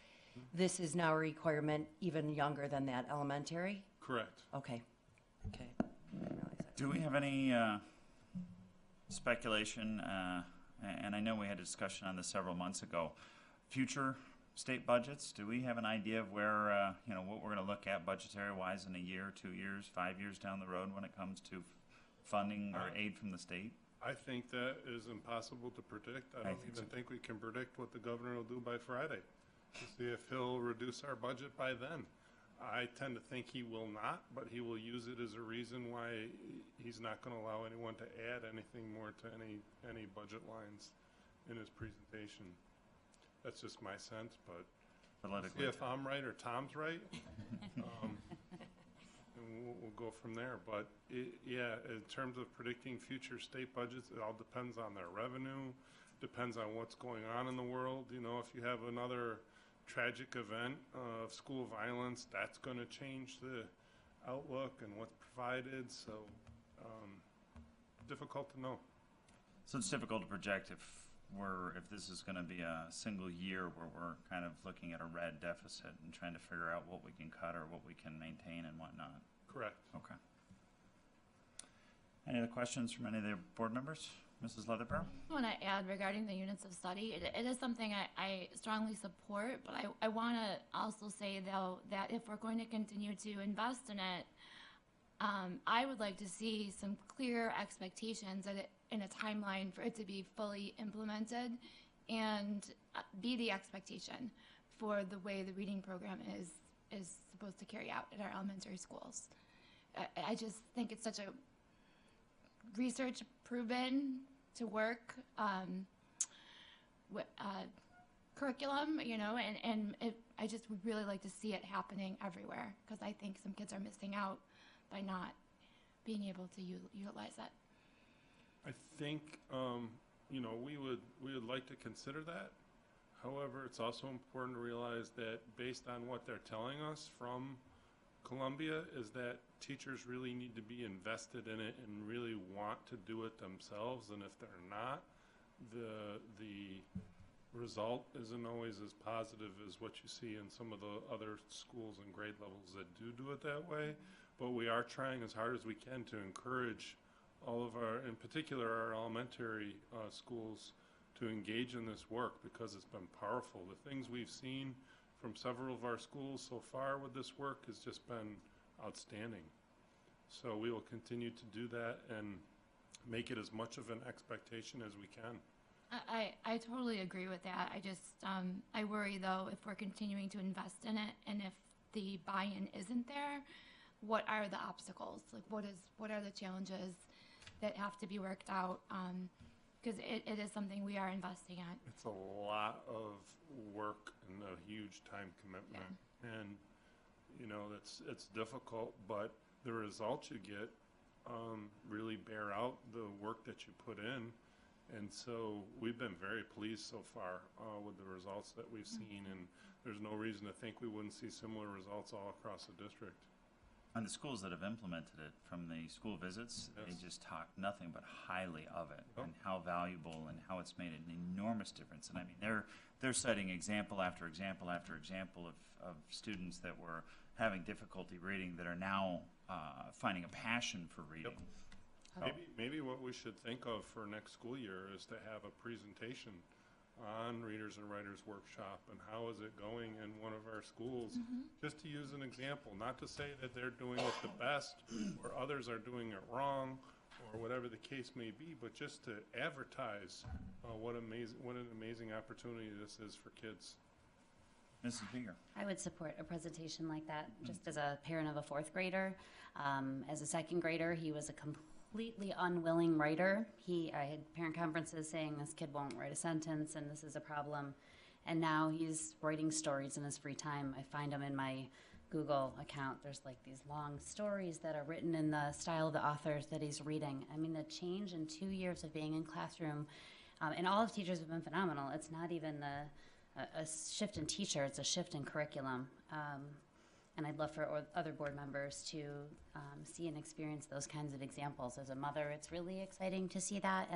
A: This is now a requirement even younger than that, elementary?
D: Correct.
A: Okay. Okay.
B: Do we have any speculation, and I know we had a discussion on this several months ago, future state budgets? Do we have an idea of where, what we're going to look at budgetary-wise in a year, 2 years, 5 years down the road when it comes to funding or aid from the state?
D: I think that is impossible to predict. I don't even think we can predict what the governor will do by Friday to see if he'll reduce our budget by then. I tend to think he will not, but he will use it as a reason why he's not going to allow anyone to add anything more to any budget lines in his presentation. That's just my sense, but see if I'm right or Tom's right. And we'll go from there. But yeah, in terms of predicting future state budgets, it all depends on their revenue, depends on what's going on in the world. You know, if you have another tragic event of school violence, that's going to change the outlook and what's provided. So difficult to know.
B: So it's difficult to project if this is going to be a single year where we're kind of looking at a red deficit and trying to figure out what we can cut or what we can maintain and whatnot.
D: Correct.
B: Okay. Any other questions from any of the board members? Mrs. Leatherborough?
H: I want to add regarding the units of study, it is something I strongly support, but I want to also say, though, that if we're going to continue to invest in it, I would like to see some clear expectations in a timeline for it to be fully implemented and be the expectation for the way the reading program is supposed to carry out at our elementary schools. I just think it's such a research proven to work curriculum, and I just would really like to see it happening everywhere, because I think some kids are missing out by not being able to utilize it.
D: I think we would like to consider that. However, it's also important to realize that based on what they're telling us from Columbia is that teachers really need to be invested in it and really want to do it themselves, and if they're not, the result isn't always as positive as what you see in some of the other schools and grade levels that do it that way. But we are trying as hard as we can to encourage all of our, in particular our elementary schools, to engage in this work, because it's been powerful. The things we've seen from several of our schools so far with this work has just been outstanding. So we will continue to do that and make it as much of an expectation as we can.
H: I totally agree with that. I just, I worry though, if we're continuing to invest in it and if the buy-in isn't there, what are the obstacles? Like what are the challenges that have to be worked out? Because it is something we are investing in.
D: It's a lot of work and a huge time commitment. Yeah. And, it's difficult, but the results you get really bear out the work that you put in. And so we've been very pleased so far with the results that we've seen, and there's no reason to think we wouldn't see similar results all across the district.
B: And the schools that have implemented it, from the school visits, yes, they just talk nothing but highly of it, and how valuable and how it's made an enormous difference. And I mean, they're citing example after example after example of students that were having difficulty reading that are now finding a passion for reading.
D: Yep. Maybe what we should think of for next school year is to have a presentation on Readers and Writers Workshop and how is it going in one of our schools, just to use an example, not to say that they're doing it the best or others are doing it wrong or whatever the case may be, but just to advertise what an amazing opportunity this is for kids.
B: Mrs. Beeger.
J: I would support a presentation like that, just as a parent of a fourth grader. As a second grader, he was a completely unwilling writer. I had parent conferences saying this kid won't write a sentence and this is a problem. And now he's writing stories in his free time. I find him in my Google account. There's like these long stories that are written in the style of the authors that he's reading. I mean, the change in 2 years of being in classroom And all of teachers have been phenomenal. It's not even a shift in teacher, it's a shift in curriculum. And I'd love for other board members to see and experience those kinds of examples. As a mother, it's really exciting to see that.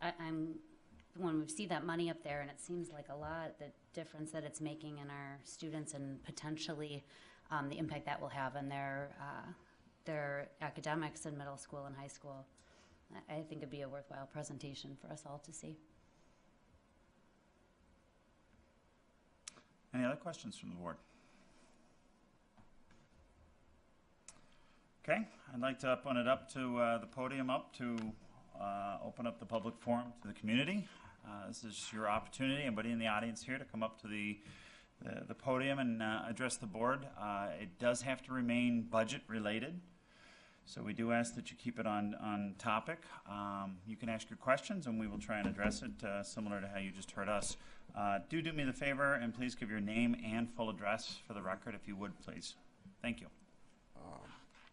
J: And when we see that money up there, and it seems like a lot, the difference that it's making in our students and potentially the impact that will have on their academics in middle school and high school, I think it'd be a worthwhile presentation for us all to see.
B: Any other questions from the board? Okay, I'd like to open it up to the podium to open up the public forum to the community. This is your opportunity, anybody in the audience here, to come up to the podium and address the board. It does have to remain budget related, so we do ask that you keep it on topic. You can ask your questions and we will try and address it similar to how you just heard us. Do me the favor and please give your name and full address for the record, if you would, please. Thank you.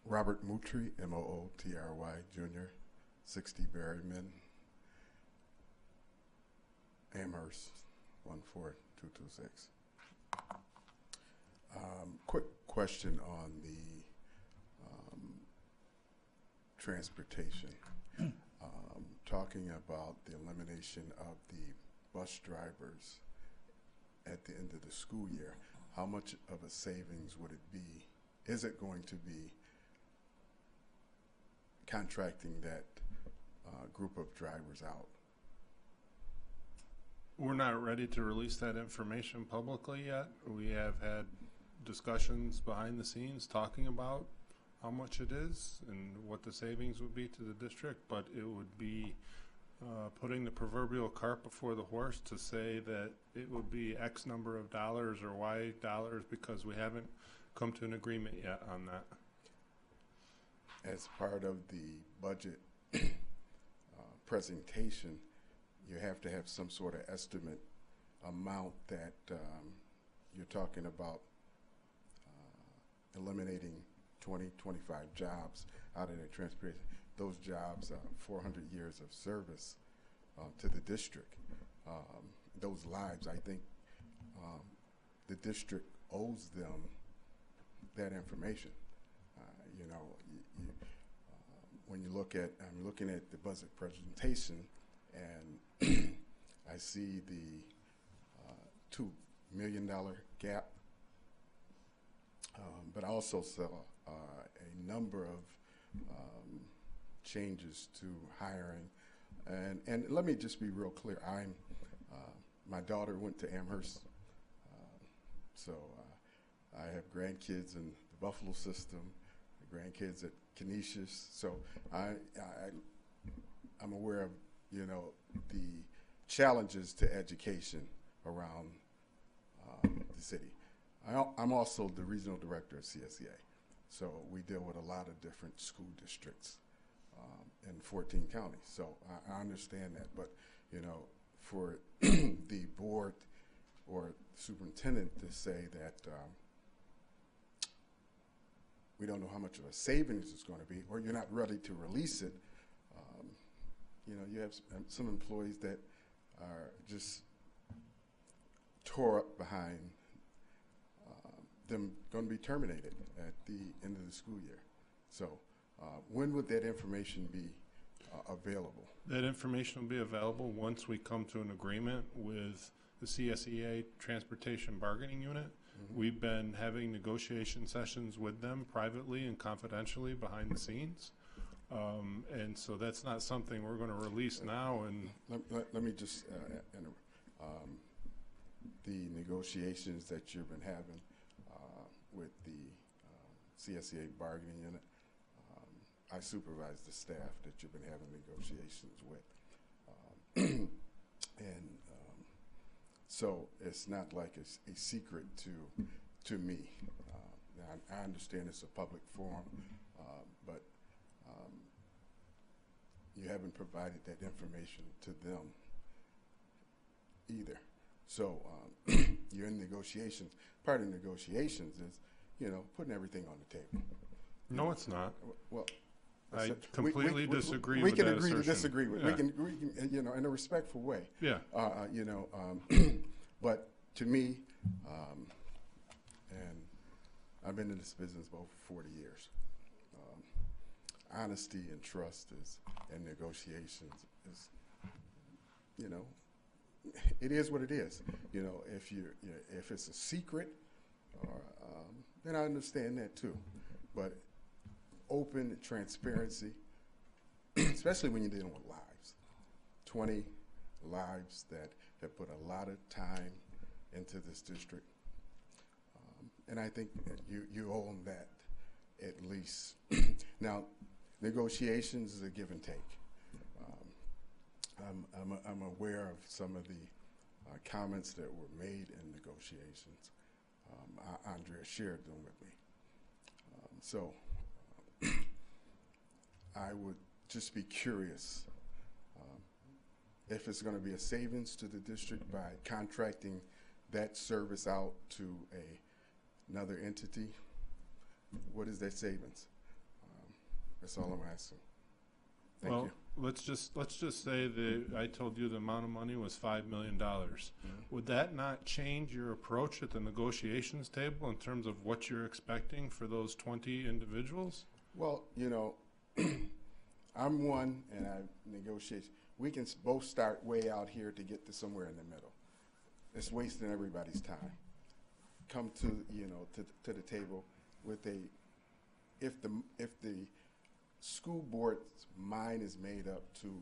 G: Robert Mootry, M-O-O-T-R-Y, Jr., 60 Berryman, Amherst, 14226. Quick question on the transportation. Talking about the elimination of the bus drivers at the end of the school year, how much of a savings would it be? Is it going to be contracting that group of drivers out?
D: We're not ready to release that information publicly yet. We have had discussions behind the scenes talking about how much it is and what the savings would be to the district, but it would be putting the proverbial cart before the horse to say that it would be X number of dollars or Y dollars, because we haven't come to an agreement yet on that.
G: As part of the budget presentation, you have to have some sort of estimate amount that you're talking about eliminating 20, 25 jobs out of the transportation. Those jobs are 400 years of service to the district. Those lives, I think the district owes them that information. You know, when you look at, I'm looking at the budget presentation, and I see the $2 million gap, but I also saw a number of changes to hiring. And let me just be real clear. My daughter went to Amherst, so I have grandkids in the Buffalo system, grandkids at Canisius, so I'm aware of, you know, the challenges to education around the city. I'm also the regional director of CSEA, so we deal with a lot of different school districts in 14 counties. So I understand that, but you know, for the board or superintendent to say that we don't know how much of a savings it's going to be, or you're not ready to release it, you know, you have some employees that are just tore up behind them going to be terminated at the end of the school year. So when would that information be available?
D: That information will be available once we come to an agreement with the CSEA Transportation Bargaining Unit. Mm-hmm. We've been having negotiation sessions with them privately and confidentially behind the scenes. And so that's not something we're going to release now. And
G: let me just the negotiations that you've been having with the CSEA bargaining unit, I supervise the staff that you've been having negotiations with. And so it's not like it's a secret to me. I understand it's a public forum, but you haven't provided that information to them either. So you're in negotiations. Part of negotiations is, you know, putting everything on the table.
D: No, it's not.
G: Well,
D: I
G: So
D: completely disagree
G: we
D: with
G: can
D: that
G: agree to
D: assertion.
G: disagree with.
D: Yeah.
G: We can, you know, in a respectful way.
D: Yeah.
G: You know, but to me, and I've been in this business for over 40 years. Honesty and trust and negotiations is, you know, it is what it is. You know, if it's a secret, or then I understand that too. But open transparency, especially when you're dealing with lives, 20 lives that have put a lot of time into this district, and I think you owe them that at least. Now, negotiations is a give and take. I'm aware of some of the comments that were made in negotiations. Andrea shared them with me. So I would just be curious if it's going to be a savings to the district by contracting that service out to another entity. What is that savings? That's all I'm asking. Thank you.
D: Let's just say that I told you the amount of money was $5 million. Would that not change your approach at the negotiations table in terms of what you're expecting for those 20 individuals?
G: Well, you know, I'm one, and I negotiate. We can both start way out here to get to somewhere in the middle. It's wasting everybody's time. Come to, you know, to the table with if the school board's mind is made up to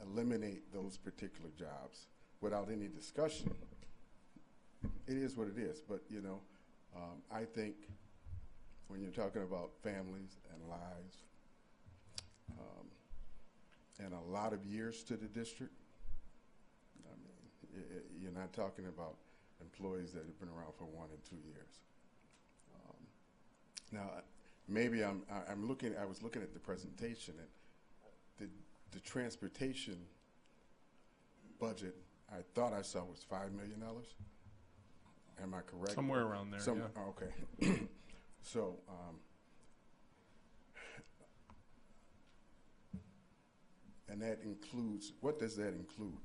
G: eliminate those particular jobs without any discussion, it is what it is. But, you know, I think when you're talking about families and lives and a lot of years to the district, I mean, you're not talking about employees that have been around for 1 and 2 years. Now, maybe I was looking at the presentation, and the transportation budget I thought I saw was $5 million. Am I correct?
D: Somewhere around there, yeah.
G: Okay. So, and that includes, what does that include?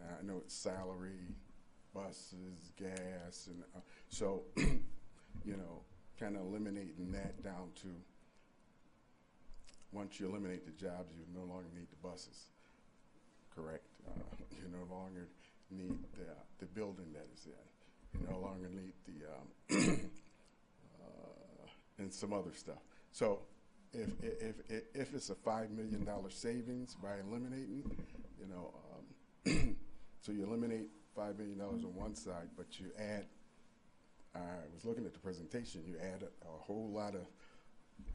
G: I know it's salary, buses, gas, and so, you know, kind of eliminating that down to, once you eliminate the jobs, you no longer need the buses, correct? You no longer need the building that is there. You no longer need the, and some other stuff. So if it's a $5 million savings by eliminating, you know, so you eliminate $5 million on one side, but you add, I was looking at the presentation, you add a whole lot of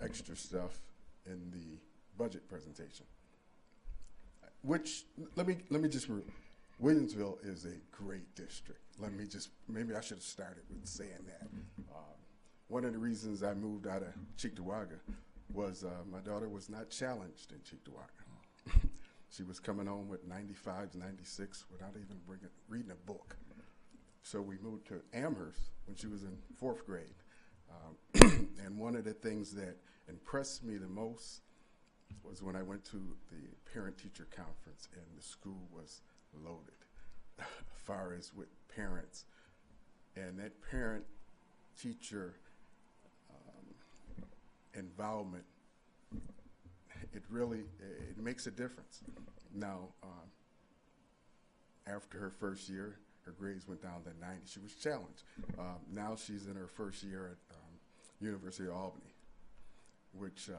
G: extra stuff in the budget presentation. Which, let me just, Williamsville is a great district. Maybe I should have started with saying that. One of the reasons I moved out of Cheektowaga was my daughter was not challenged in Cheektowaga. She was coming home with 95s, 96 without even reading a book. So we moved to Amherst when she was in 4th grade. And one of the things that impressed me the most was when I went to the parent-teacher conference and the school was loaded as far as with parents. And that parent-teacher involvement, it makes a difference. Now, after her first year, her grades went down to 90. She was challenged. Now she's in her first year at University of Albany, which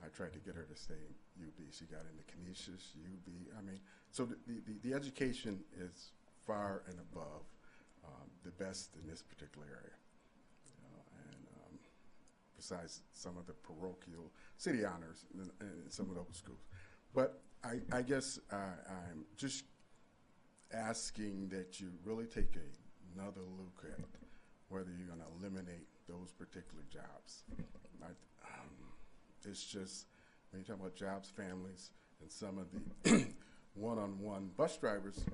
G: I tried to get her to stay in UB. She got into Canisius, UB. I mean, so the education is far and above the best in this particular area. And besides some of the parochial city honors in some of those schools. But I guess I'm just asking that you really take another look at whether you're going to eliminate those particular jobs. It's just, when you talk about jobs, families, and some of the one-on-one bus drivers,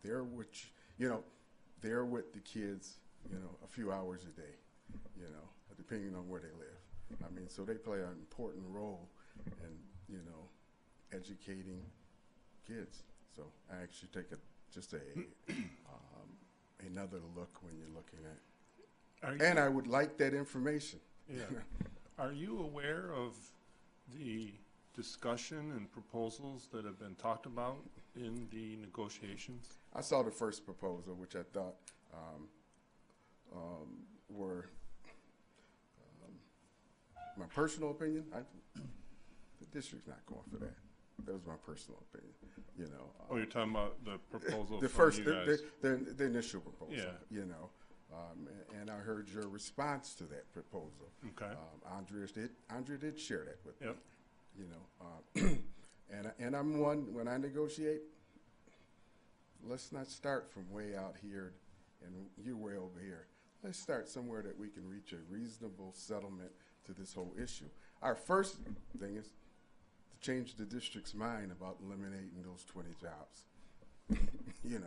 G: they're with the kids, you know, a few hours a day. you know, depending on where they live. I mean, so they play an important role in, you know, educating kids. So I actually take another look when you're looking at. And I would like that information.
D: Yeah. Are you aware of the discussion and proposals that have been talked about in the negotiations?
G: I saw the first proposal, which I thought were my personal opinion. The district's not going for that. That was my personal opinion. You know.
D: Oh, you're talking about the proposal.
G: The initial proposal.
D: Yeah.
G: You know, and I heard your response to that proposal.
D: Okay.
G: Andrea did share that with
D: Yep.
G: me. You know, and I'm one, when I negotiate, let's not start from way out here and you're way over here. Let's start somewhere that we can reach a reasonable settlement to this whole issue. Our first thing is to change the district's mind about eliminating those 20 jobs. You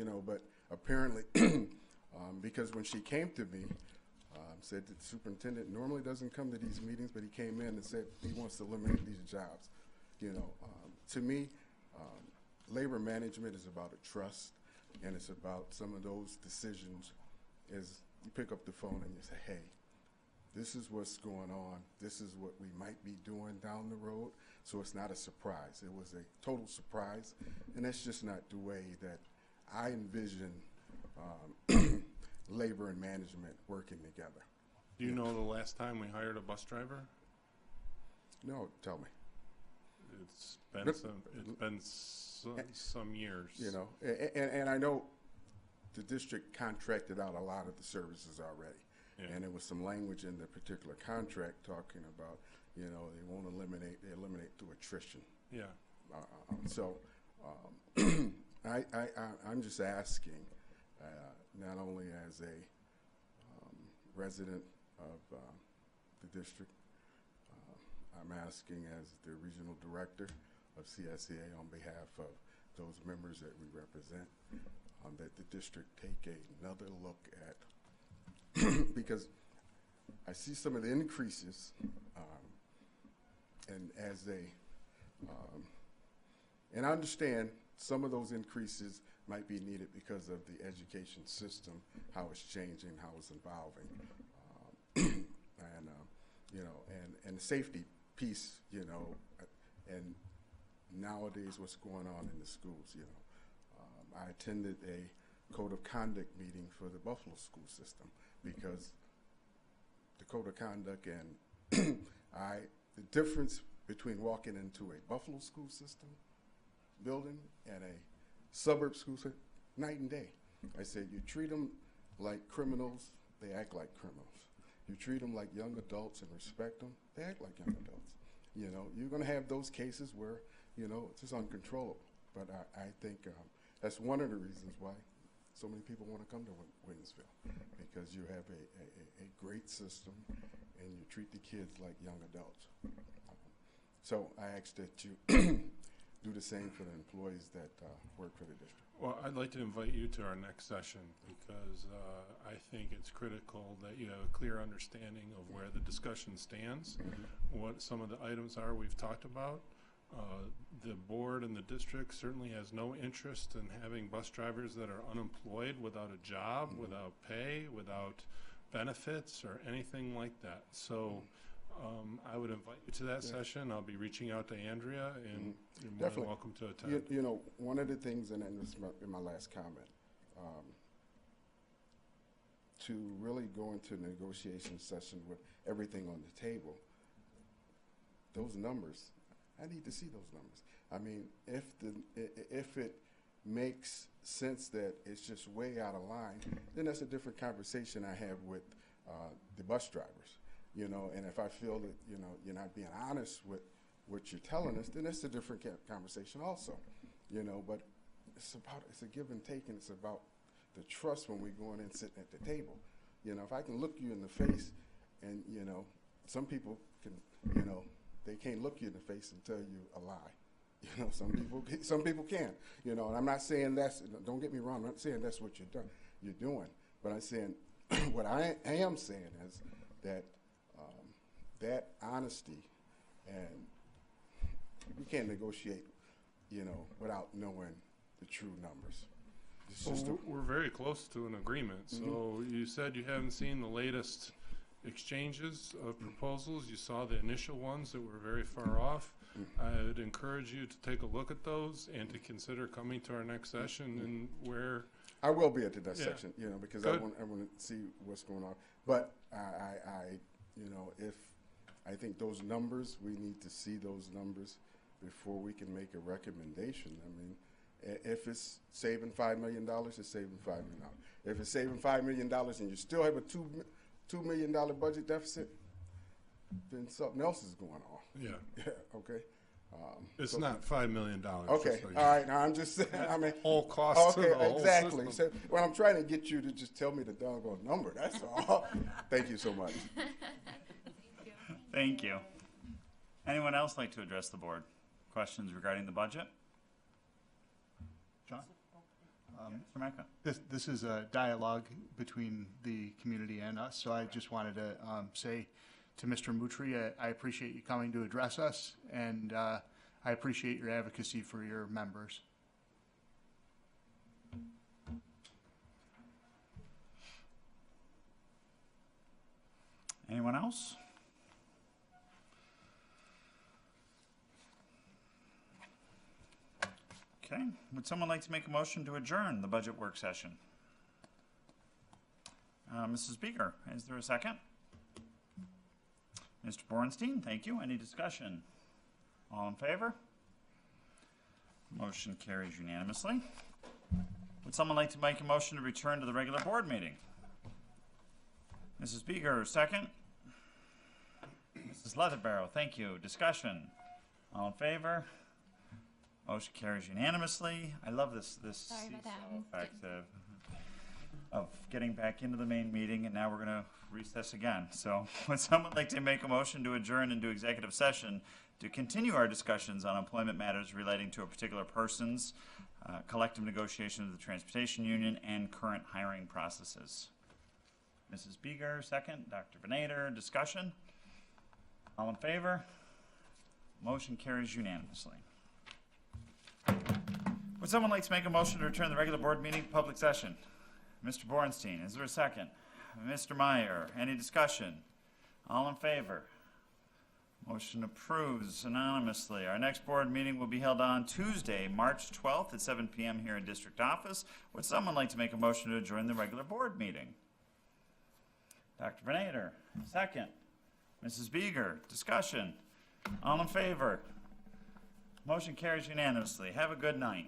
G: know, but apparently, because when she came to me, said that the superintendent normally doesn't come to these meetings, but he came in and said he wants to eliminate these jobs. You know, to me, labor management is about a trust, and it's about some of those decisions is you pick up the phone and you say, hey, this is what's going on. This is what we might be doing down the road. So it's not a surprise. It was a total surprise, and that's just not the way that I envision labor and management working together.
D: Do you know the last time we hired a bus driver?
G: No, tell me.
D: It's been some years.
G: You know, and I know the district contracted out a lot of the services already. Yeah. And there was some language in the particular contract talking about, you know, they won't eliminate, they eliminate through attrition.
D: Yeah. I'm
G: just asking, not only as a resident of the district, I'm asking as the regional director of CSEA on behalf of those members that we represent, that the district take another look at, because I see some of the increases, and and I understand some of those increases might be needed because of the education system, how it's changing, how it's evolving, and you know, and the safety piece, you know, and nowadays what's going on in the schools, you know. I attended a code of conduct meeting for the Buffalo school system because the code of conduct and the difference between walking into a Buffalo school system building and a suburb school system, night and day. I said, you treat them like criminals, they act like criminals. You treat them like young adults and respect them, they act like young adults. You know, you're going to have those cases where, you know, it's just uncontrollable. But I think that's one of the reasons why so many people want to come to Williamsville, because you have a great system and you treat the kids like young adults. So I ask that you do the same for the employees that work for the district.
D: Well, I'd like to invite you to our next session because I think it's critical that you have a clear understanding of where the discussion stands, what some of the items are we've talked about. The board and the district certainly has no interest in having bus drivers that are unemployed, without a job, without pay, without benefits or anything like that. So I would invite you to that session. I'll be reaching out to Andrea, and you're more than welcome to attend.
G: You know, one of the things, and this is in my last comment, to really go into a negotiation session with everything on the table, those numbers, I need to see those numbers. I mean, if it makes sense that it's just way out of line, then that's a different conversation I have with the bus drivers. You know, and if I feel that, you know, you're not being honest with what you're telling us, then that's a different conversation also. You know, but it's a give and take, and it's about the trust when we go in and sitting at the table. You know, if I can look you in the face, and, you know, some people can, you know, they can't look you in the face and tell you a lie. You know, some people can. You know, and I'm not saying don't get me wrong, I'm not saying that's what you're doing. But I'm saying what I am saying is that that honesty, and we can't negotiate, without knowing the true numbers. It's just
D: We're very close to an agreement. So you said you haven't seen the latest exchanges of proposals. You saw the initial ones that were very far off. I would encourage you to take a look at those and to consider coming to our next session and where.
G: I will be at the next
D: Yeah.
G: section, because
D: Good.
G: I want to see what's going on. But if I think those numbers, we need to see those numbers before we can make a recommendation. I mean, if it's saving $5 million, it's saving $5 million. If it's saving $5 million and you still have a $2 million budget deficit, then something else is going on.
D: Yeah.
G: Okay.
D: It's not $5 million.
G: Okay. All right. Now I'm just saying. I mean,
D: whole cost.
G: Okay.
D: To the whole
G: Exactly.
D: system.
G: So, well, I'm trying to get you to just tell me the doggone number. That's all. Thank you so much.
B: Thank you. Anyone else like to address the board? Questions regarding the budget? John? Mr. Mecca?
I: This is a dialogue between the community and us, so I just wanted to say to Mr. Mutri, I appreciate you coming to address us, and I appreciate your advocacy for your members.
B: Anyone else? Okay. Would someone like to make a motion to adjourn the budget work session? Mrs. Beeger, is there a second? Mr. Bornstein, thank you. Any discussion? All in favor? Motion carries unanimously. Would someone like to make a motion to return to the regular board meeting? Mrs. Beeger, second. Mrs. Leatherbarrow, thank you. Discussion? All in favor? Motion carries unanimously. I love this
H: Sorry about
B: seesaw
H: that.
B: effect of getting back into the main meeting, and now we're going to recess again. So would someone like to make a motion to adjourn into executive session to continue our discussions on employment matters relating to a particular person's collective negotiations with the transportation union and current hiring processes? Mrs. Beeger, second. Dr. Venator, discussion? All in favor? Motion carries unanimously. Would someone like to make a motion to return the regular board meeting to public session? Mr. Bornstein, is there a second? Mr. Meyer, any discussion? All in favor? Motion approves unanimously. Our next board meeting will be held on Tuesday, March 12th at 7 p.m. here in district office. Would someone like to make a motion to adjourn the regular board meeting? Dr. Venator, second. Mrs. Beeger, discussion? All in favor? Motion carries unanimously. Have a good night.